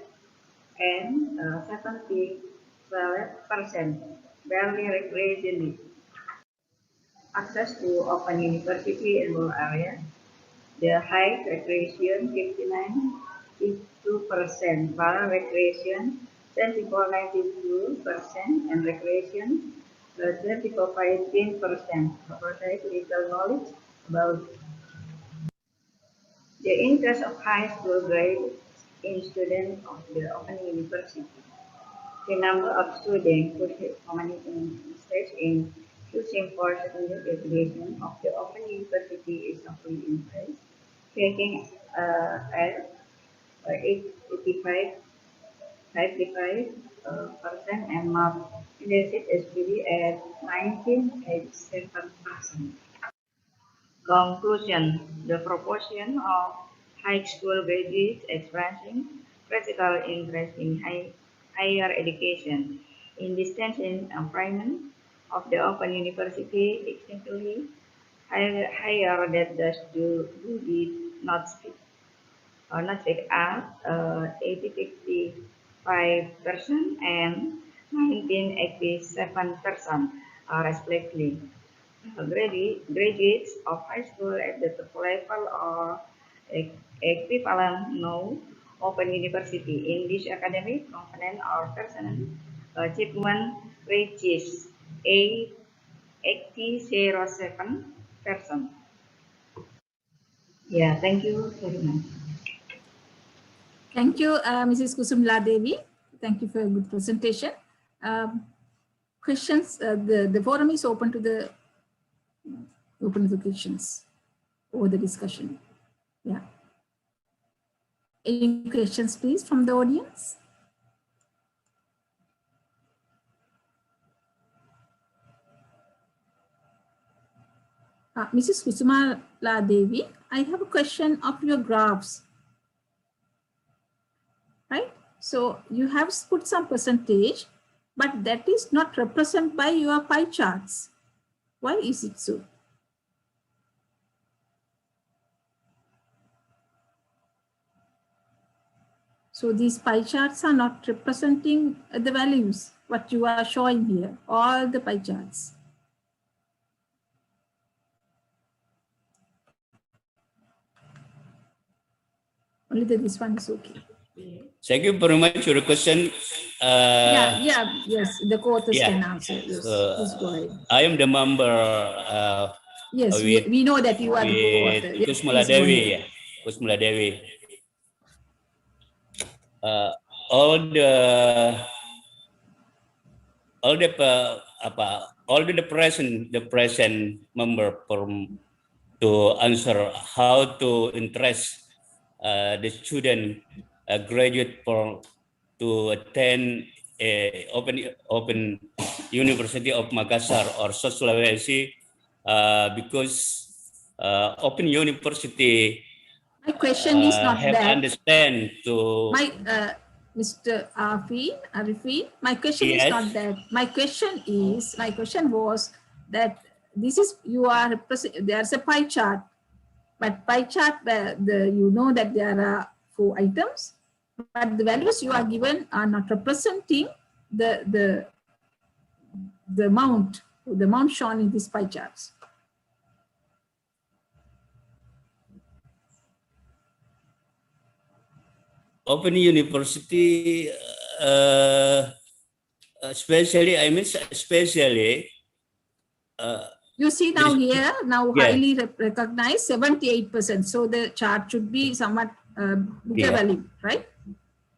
and 70% barely recreation. Access to Open University in rural areas. The height recreation 59.2%, while recreation 24.92%, and recreation 24.18%. Provide little knowledge about the interest of high school grades in students of the Open University. The number of students who have community interest in choosing for secondary education of the Open University is only increased, taking at 55% and not illicit SPD at 19.87%. Conclusion: the proportion of high school graduates expressing practical interest in higher education in distance employment of the Open University is significantly higher than those who did not speak up 85% and 19.87% respectively. Graduates of high school at the top level or equivalent no Open University in this academic component or personal achievement reaches 80.07%. Yeah, thank you very much. Thank you, Mrs. Kusumla Devi. Thank you for a good presentation. Questions, the forum is open to the questions or the discussion. Yeah. Any questions, please, from the audience? Mrs. Kusumala Devi, I have a question of your graphs. Right? So you have put some percentage, but that is not represented by your pie charts. Why is it so? So these pie charts are not representing the values, what you are showing here, all the pie charts. Only this one is okay. Thank you very much for your question. Yes, the co-authors can answer. Yes, please go ahead. I am the member. Yes, we know that you are the co-author. Yes, Kusumala Devi. Kusumala Devi. All the present member from to answer how to interest the student graduate for to attend a open University of Makassar or South Sulawesi because Open University my question is not have that. Understand to my Mr. Arifin, my question yes. is not that. My question was that this is you are there's a pie chart, but pie chart you know that there are 4 items, but the values you are given are not representing the amount shown in these pie charts. Open University, especially You see now here, now Yeah. highly recognized 78%. So the chart should be somewhat bigger Yeah. value, right?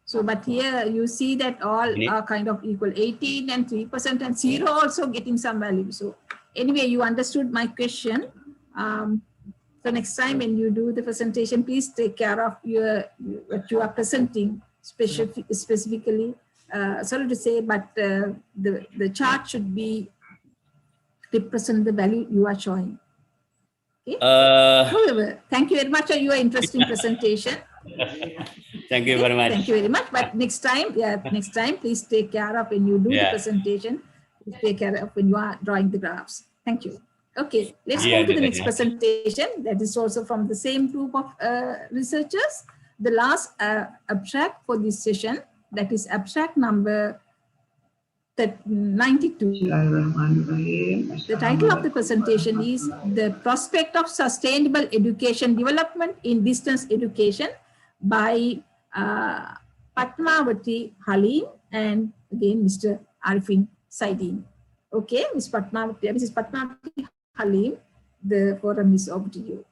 So, but here you see that all are kind of equal, 18 and 3% and 0 also getting some value. So anyway, you understood my question. So next time when you do the presentation, please take care of what you are presenting specifically. Sorry to say, but the chart should be represent the value you are showing. Okay. However, thank you very much for your interesting presentation. Thank you very much. Thank you very much. But next time, please take care of when you do the presentation. Please take care of when you are drawing the graphs. Thank you. Okay, let's move to the next presentation. That is also from the same group of researchers. The last abstract for this session, that is abstract number 92. The title of the presentation is The Prospect of Sustainable Education Development in Distance Education by Padmavati Halim and again Mr. Arifin Saidin. Okay, Ms. Padmavati Halim, the forum is over to you.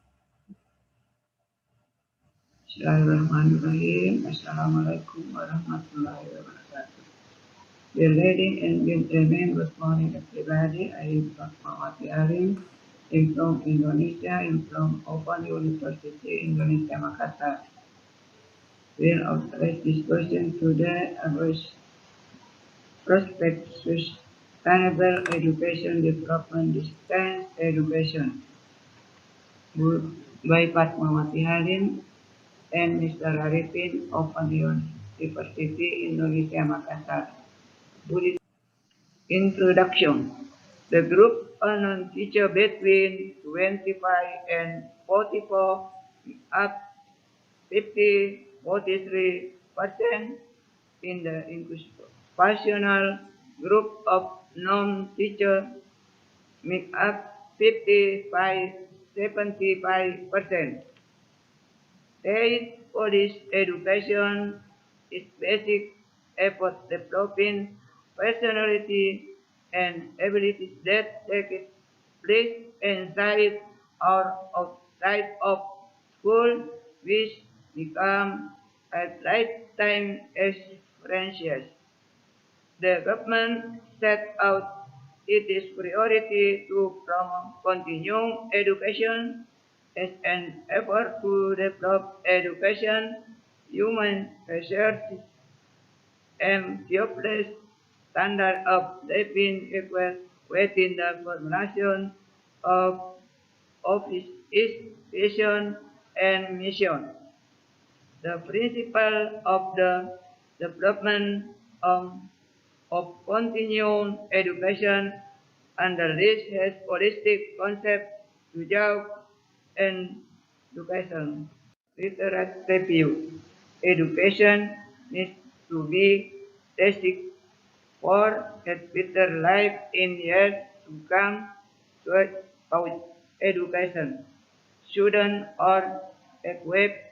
Assalamualaikum warahmatullahi wabarakatuh. Dear ladies and gentlemen, good morning everybody. I am Padmawati Halim. I'm from Indonesia. I'm from Open University Indonesia Makassar. We'll address this question today about prospects sustainable education development distance education by Padmawati Halim and Mr. Arifin of University Indonesia Makassar. Introduction. The group unknown teacher between 25 and 44 up 43% in the occupational group of non-teacher make up 75% Aid for this education is basic effort developing personality and abilities that take place inside or outside of school, which become a lifetime experiences. The government set out its priority to promote continuing education as an effort to develop education, human research, and jobless standard of living equal within the formulation of its vision and mission. The principle of the development of continuing education under this has holistic concept to job and education. Literate review. Education needs to be tested for a better life in years to come. Without education, students are equipped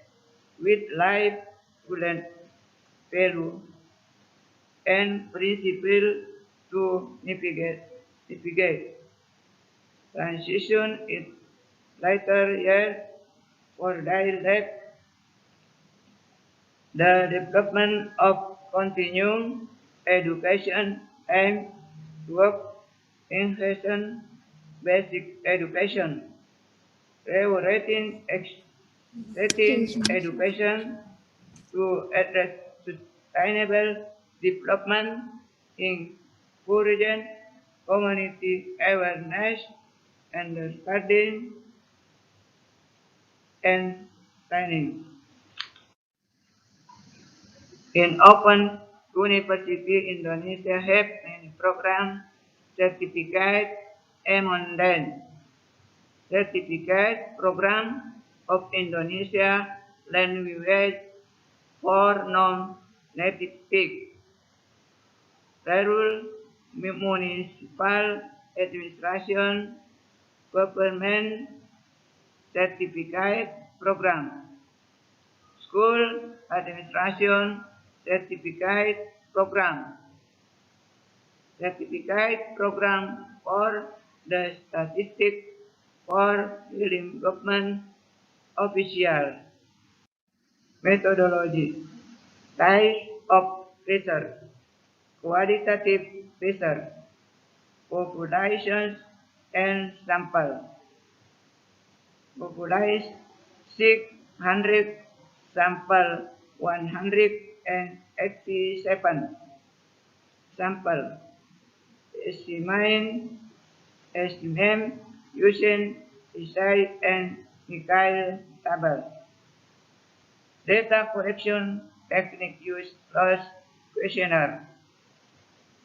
with life value and principle to navigate transition in later years for daily life. The development of continuing education aims to enhance basic education, regulating education to address sustainable development, encouraging community awareness, understanding, and training. In Open University Indonesia have many programs, certificate, and then certificate program of Indonesia language for non-native speak. Rural municipal administration government certificate program. School administration certificate program. Certificate program for the statistics for government official methodology, types of research, qualitative research, populations and sample, population 600, sample 187, sample, estimate, estimate using Isai and Mikhail table. Data collection technique used plus questionnaire.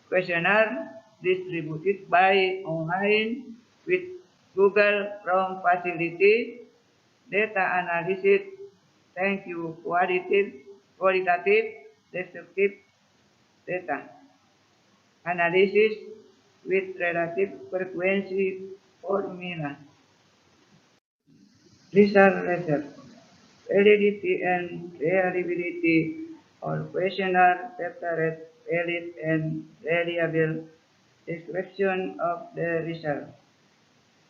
Questionnaire distributed by online with Google Chrome facility. Data analysis. Thank you. Qualitative, descriptive data analysis with relative frequency formula. Research. Validity and reliability or questionnaire separate valid and reliable description of the result.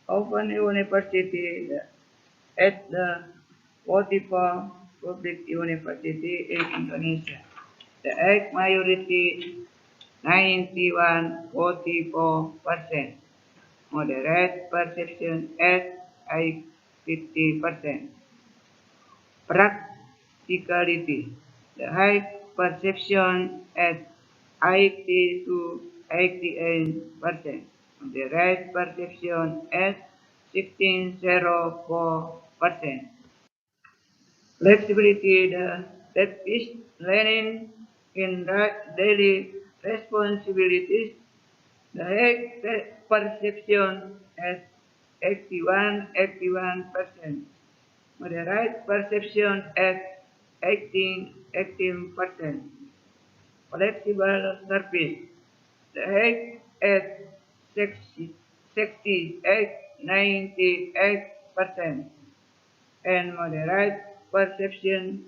Open University at the 44 public university in Indonesia. The age majority 91.44%. Moderate perception at 50%. Practicality. The high perception at 80 to 88%. The right perception at 16.04%. Flexibility, that is learning in daily responsibilities. The high perception at 81%. Moderate perception at 18%. Flexible service. The height at 98% and moderate perception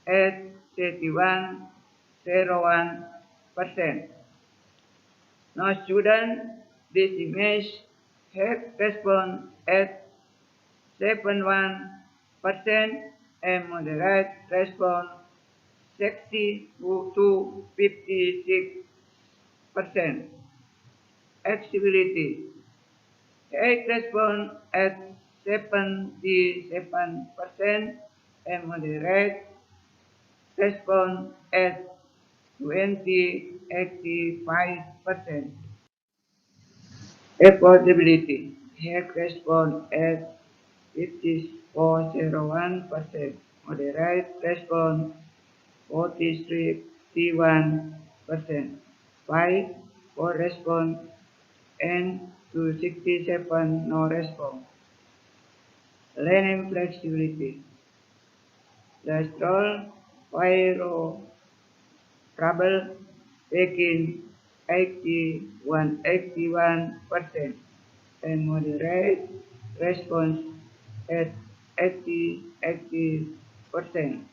at 31.01%. No student, this image have response at 71% and moderate response 60 to 56%. Accessibility. High response at 77% and moderate response at 85%. Affordability. High response at 54.01%. Moderate response 43.1%. 5 for response and 267 no response. Learning flexibility. The stroll pyro trouble taking 81% and moderate response at 80%.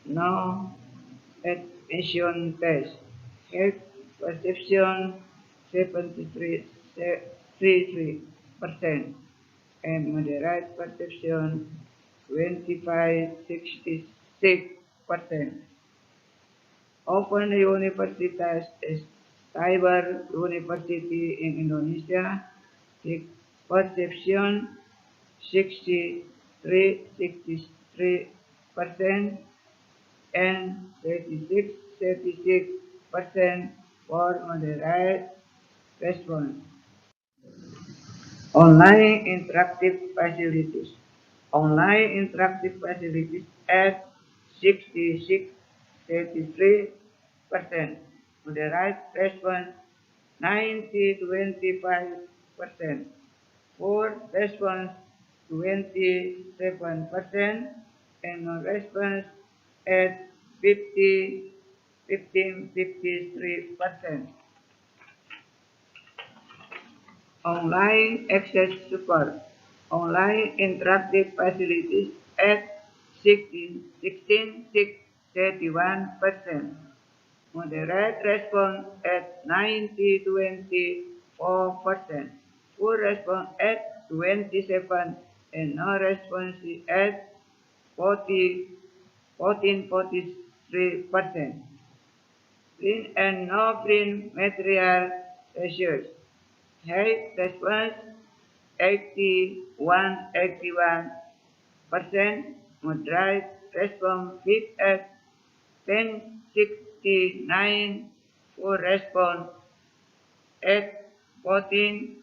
No admission test. Health perception 73.33% and moderate perception 25.66%. Open universitas is cyber university in Indonesia. Perception 63% and 36% for moderate response. Online interactive facilities. Online interactive facilities at 66.33%. Moderate response 90-25%. Poor response 27% and no response at 53%. Online access support. Online interactive facilities at 16.31%. Moderate response at 90-24%. full response at 27, and no response at 14.43%. Print and no print material ratios. High response 81%, moderate response 5 at 1069, full response at 14,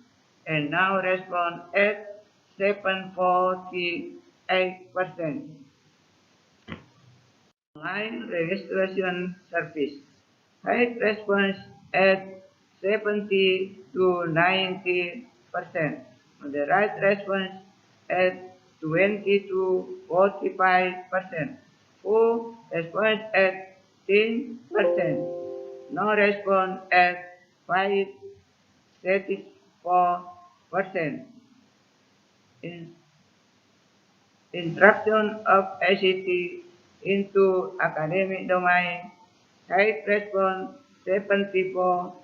and now response at 748%. Online registration service. High response at 70 to 90%. The right response at 20 to 45%. Full response at 10%. No response at 5.34%. Introduction of ICT into academic domain. High response 74,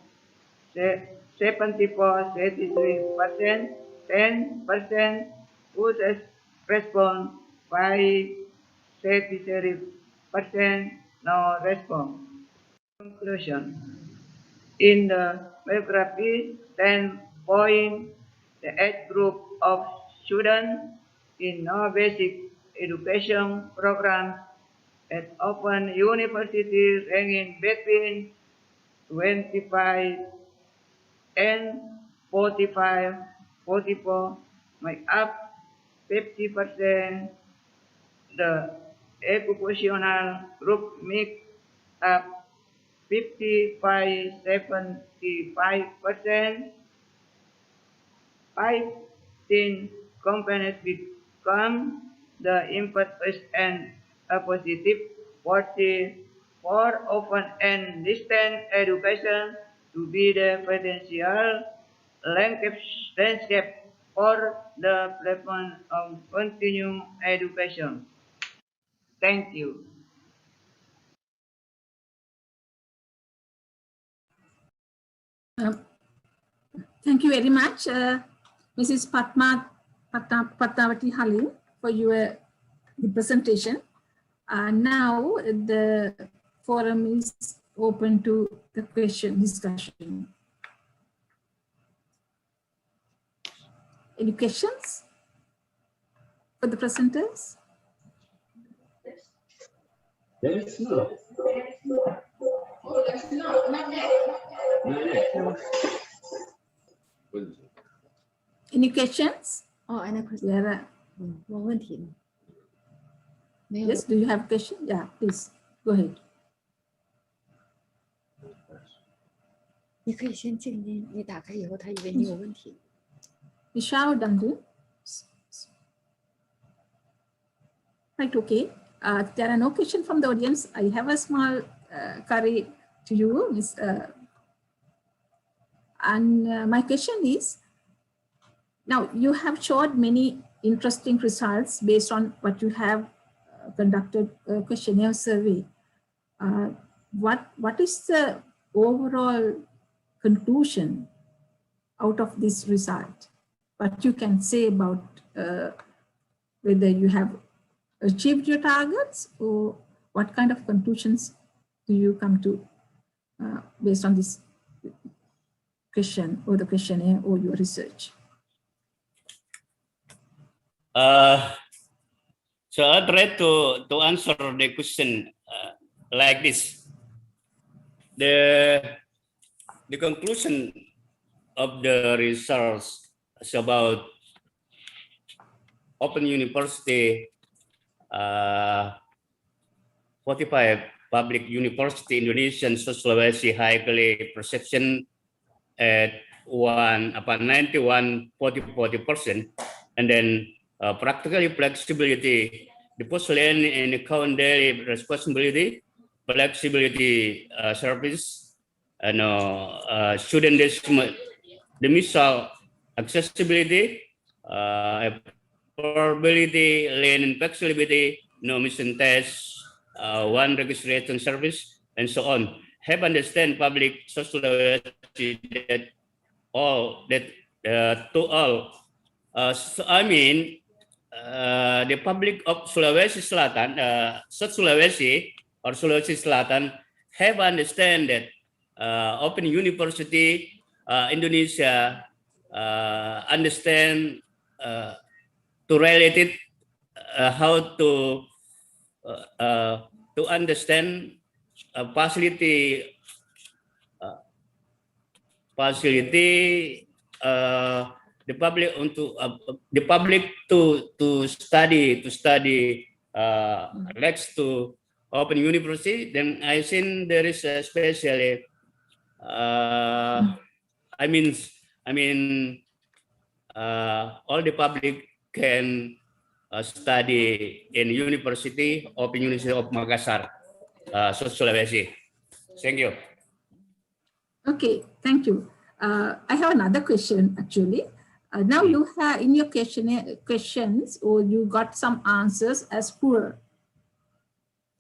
73%, 10%, full response 5.33%, no response. Conclusion. In the biography standpoint, the age group of students in no basic education programs at Open University ranging between 25 and 44 make up 50%. The occupational group make up 75% 15 companies become the impact and a positive 44 open and distance education to be the potential landscape for the platform of continuing education. Thank you. Thank you very much, Mrs. Patnavati Halim, for your presentation. Now the forum is open to the discussion. Any questions for the presenters? There is no. Any questions? 哦，Anna question， Yeah. 问问题吗？没有。 Yes, do you have a question? Yeah, please go ahead. 你可以先静音，你打开以后，他以为你有问题。Michelle Dundu. Right, okay. There are no questions from the audience. I have a small query to you, Ms. My question is, now you have showed many interesting results based on what you have conducted a questionnaire survey. What is the overall conclusion out of this result? What you can say about whether you have achieved your targets, or what kind of conclusions do you come to based on this question or the questionnaire or your research? So I'll try to answer the question like this. The conclusion of the results is about Open University 45 public university Indonesian Sulawesi highly perception at 91.40%, and then practically flexibility, the post-learning and account daily responsibility, flexibility service, and student dismissal accessibility, affordability, learning flexibility, no mission test, one registration service, and so on. Have understand public Sulawesi that all that to all. So, I mean, the public of Sulawesi Selatan, South Sulawesi or Sulawesi Selatan, have understand that Open University Indonesia understand to relate it how to understand facility the public to study next to Open University. Then I think there is especially I mean all the public can study in University Open University of Makassar, Sulawesi. Thank you. Okay, thank you. I have another question actually. Now you have in your questions, or you got some answers as poor.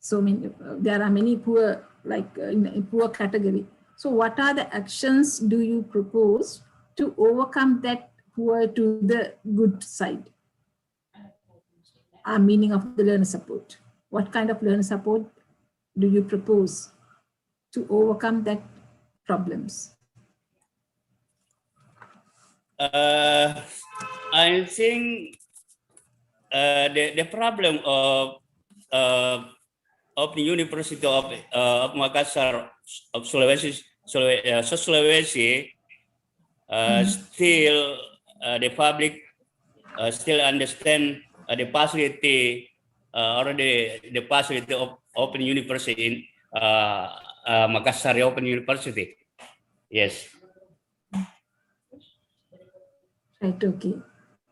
So many, there are many poor, like in poor category. So what are the actions do you propose to overcome that poor to the good side? Meaning of the learner support. What kind of learner support do you propose to overcome that problems? I think the problem of the University of Makassar of Sulawesi, Sulawesi still the public still understand the facility or the facility of Open University in Makassar Open University. Yes. Right, okay.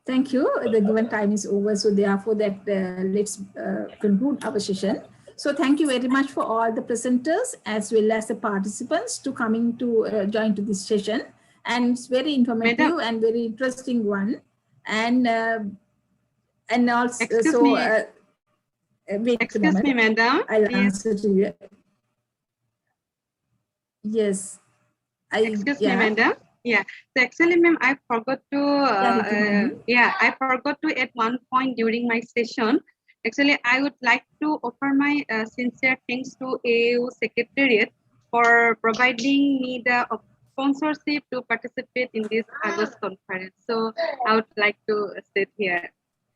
Thank you. The given time is over. So therefore that let's conclude our session. So thank you very much for all the presenters as well as the participants to coming to join to this session. And it's very informative and very interesting one. And also, Excuse me. Wait Excuse me, madam. I'll answer to you. Yes. Excuse me, madam. Yeah. So actually, ma'am, I forgot to I forgot to add one point during my session. Actually, I would like to offer my sincere thanks to AAOU Secretariat for providing me the sponsorship to participate in this August conference. So I would like to state here,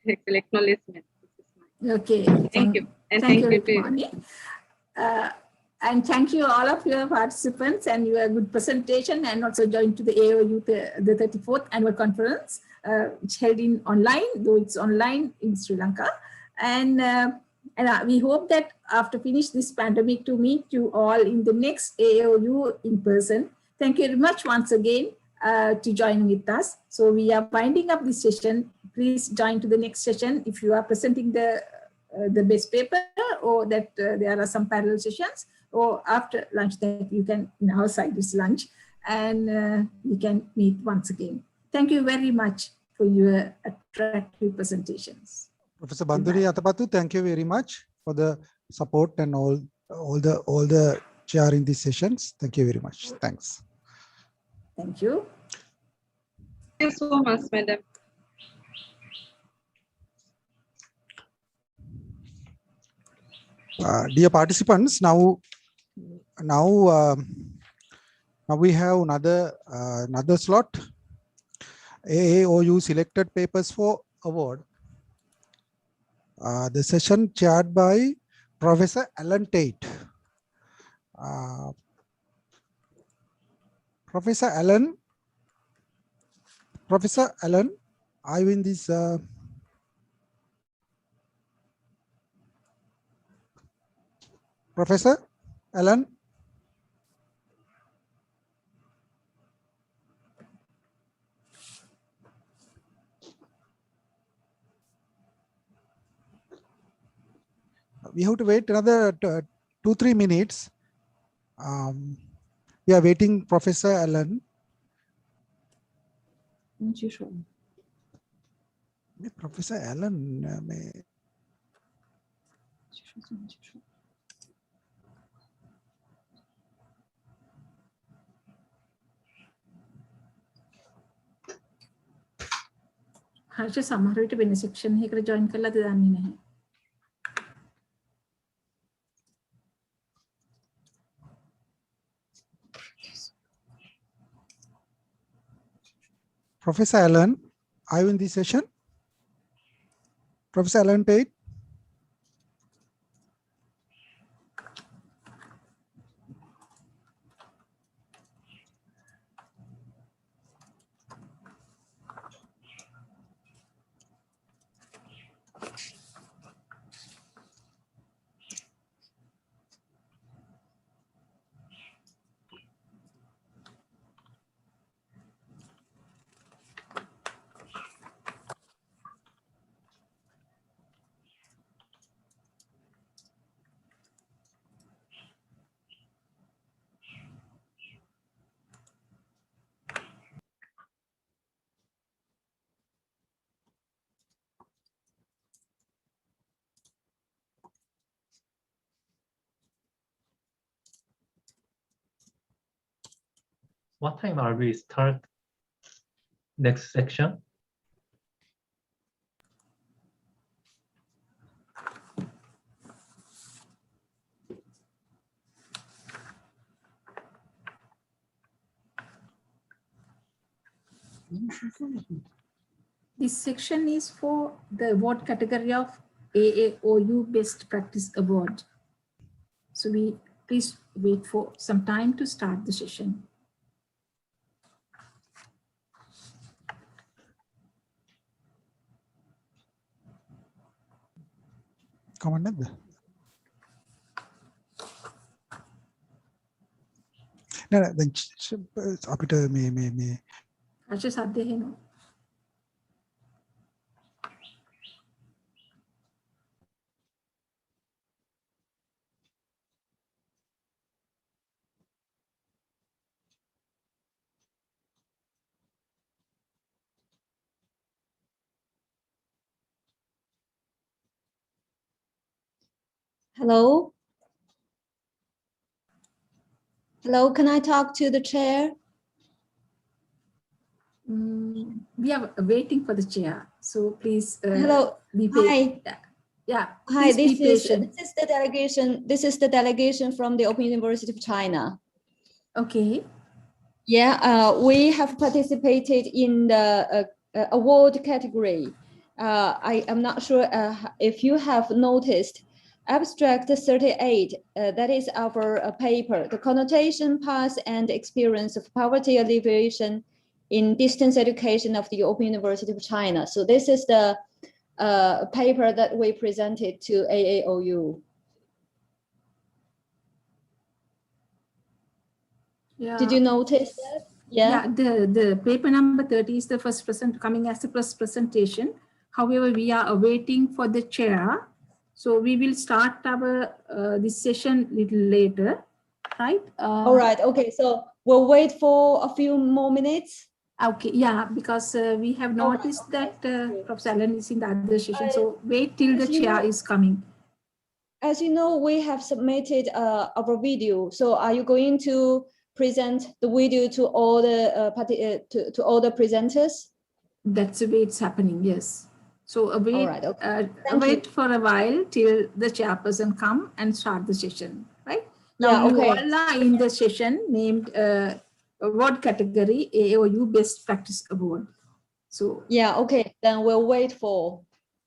actually, acknowledgement. Okay. Thank you. And thank you, to and thank you all of your participants and your good presentation, and also joined to the AAOU the 34th annual conference, which held in online, though it's online in Sri Lanka. And we hope that after finish this pandemic to meet you all in the next AAOU in person. Thank you very much once again to join with us. So we are winding up this session. Please join to the next session if you are presenting the best paper, or that there are some parallel sessions, or after lunch that you can, in our side is lunch, and we can meet once again. Thank you very much for your attractive presentations. Professor Banduri Atapattu, thank you very much for the support and all the chairing these sessions. Thank you very much. Thanks. Thank you. Thank you so much, madam. Dear participants, now we have another slot. AAOU selected papers for award. The session chaired by Professor Alan Tate. Professor Alan, I win this. Professor Alan. We have to wait another 2-3 minutes. We are waiting Professor Alan. Professor Alan. Harsha සමහර විට වෙන section එකකට join කරලාද දන්නේ නැහැ. Professor Allen, are you in this session? Professor Allen Tate? What time are we start next section? This section is for the award category of AAOU Best Practice Award. So we please wait for some time to start the session. Comment නැද්ද? නෑ දැන් අපිට මේ හර්ෂ සද්දේ හෙනවා. Hello? Hello, can I talk to the chair? We are waiting for the chair. So please Hello. be patient. Hi. Yeah. Hi, please be patient. this is the delegation. This is the delegation from the Open University of China. Okay. Yeah, we have participated in the award category. I am not sure if you have noticed abstract 38, that is our paper, the connotation, path, and experience of poverty alleviation in distance education of the Open University of China. So this is the paper that we presented to AAOU. Yeah. Did you notice that? Yeah, the paper number 30 is the first coming as the first presentation. However, we are awaiting for the chair. So we will start our this session little later, right? All right, okay, so we'll wait for a few more minutes. Okay, yeah, because we have noticed that Professor Allen is in the other session. So wait till the chair is coming. As you know, we have submitted our video. So are you going to present the video to all the to all the presenters? That's the way it's happening, yes. So wait, right, okay. wait for a while till the chairperson come and start the session, right? Now Yeah, you okay. all are in the session named award category AAOU Best Practice Award. So yeah, okay, then we'll wait for.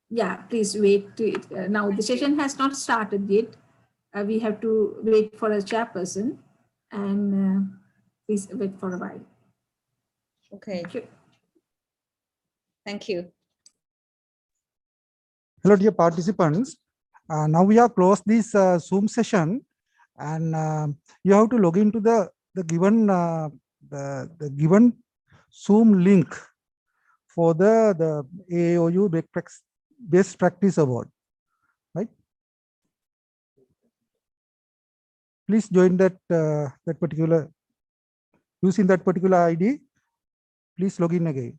Yeah, please wait to it. Now the session has not started yet. We have to wait for a chairperson and please wait for a while. Okay. Thank you. Thank you. Hello, dear participants. Now we have closed this Zoom session, and you have to log into the given the given Zoom link for the AAOU Best Practice Award, right? Please join that that particular using that particular ID. Please log in again.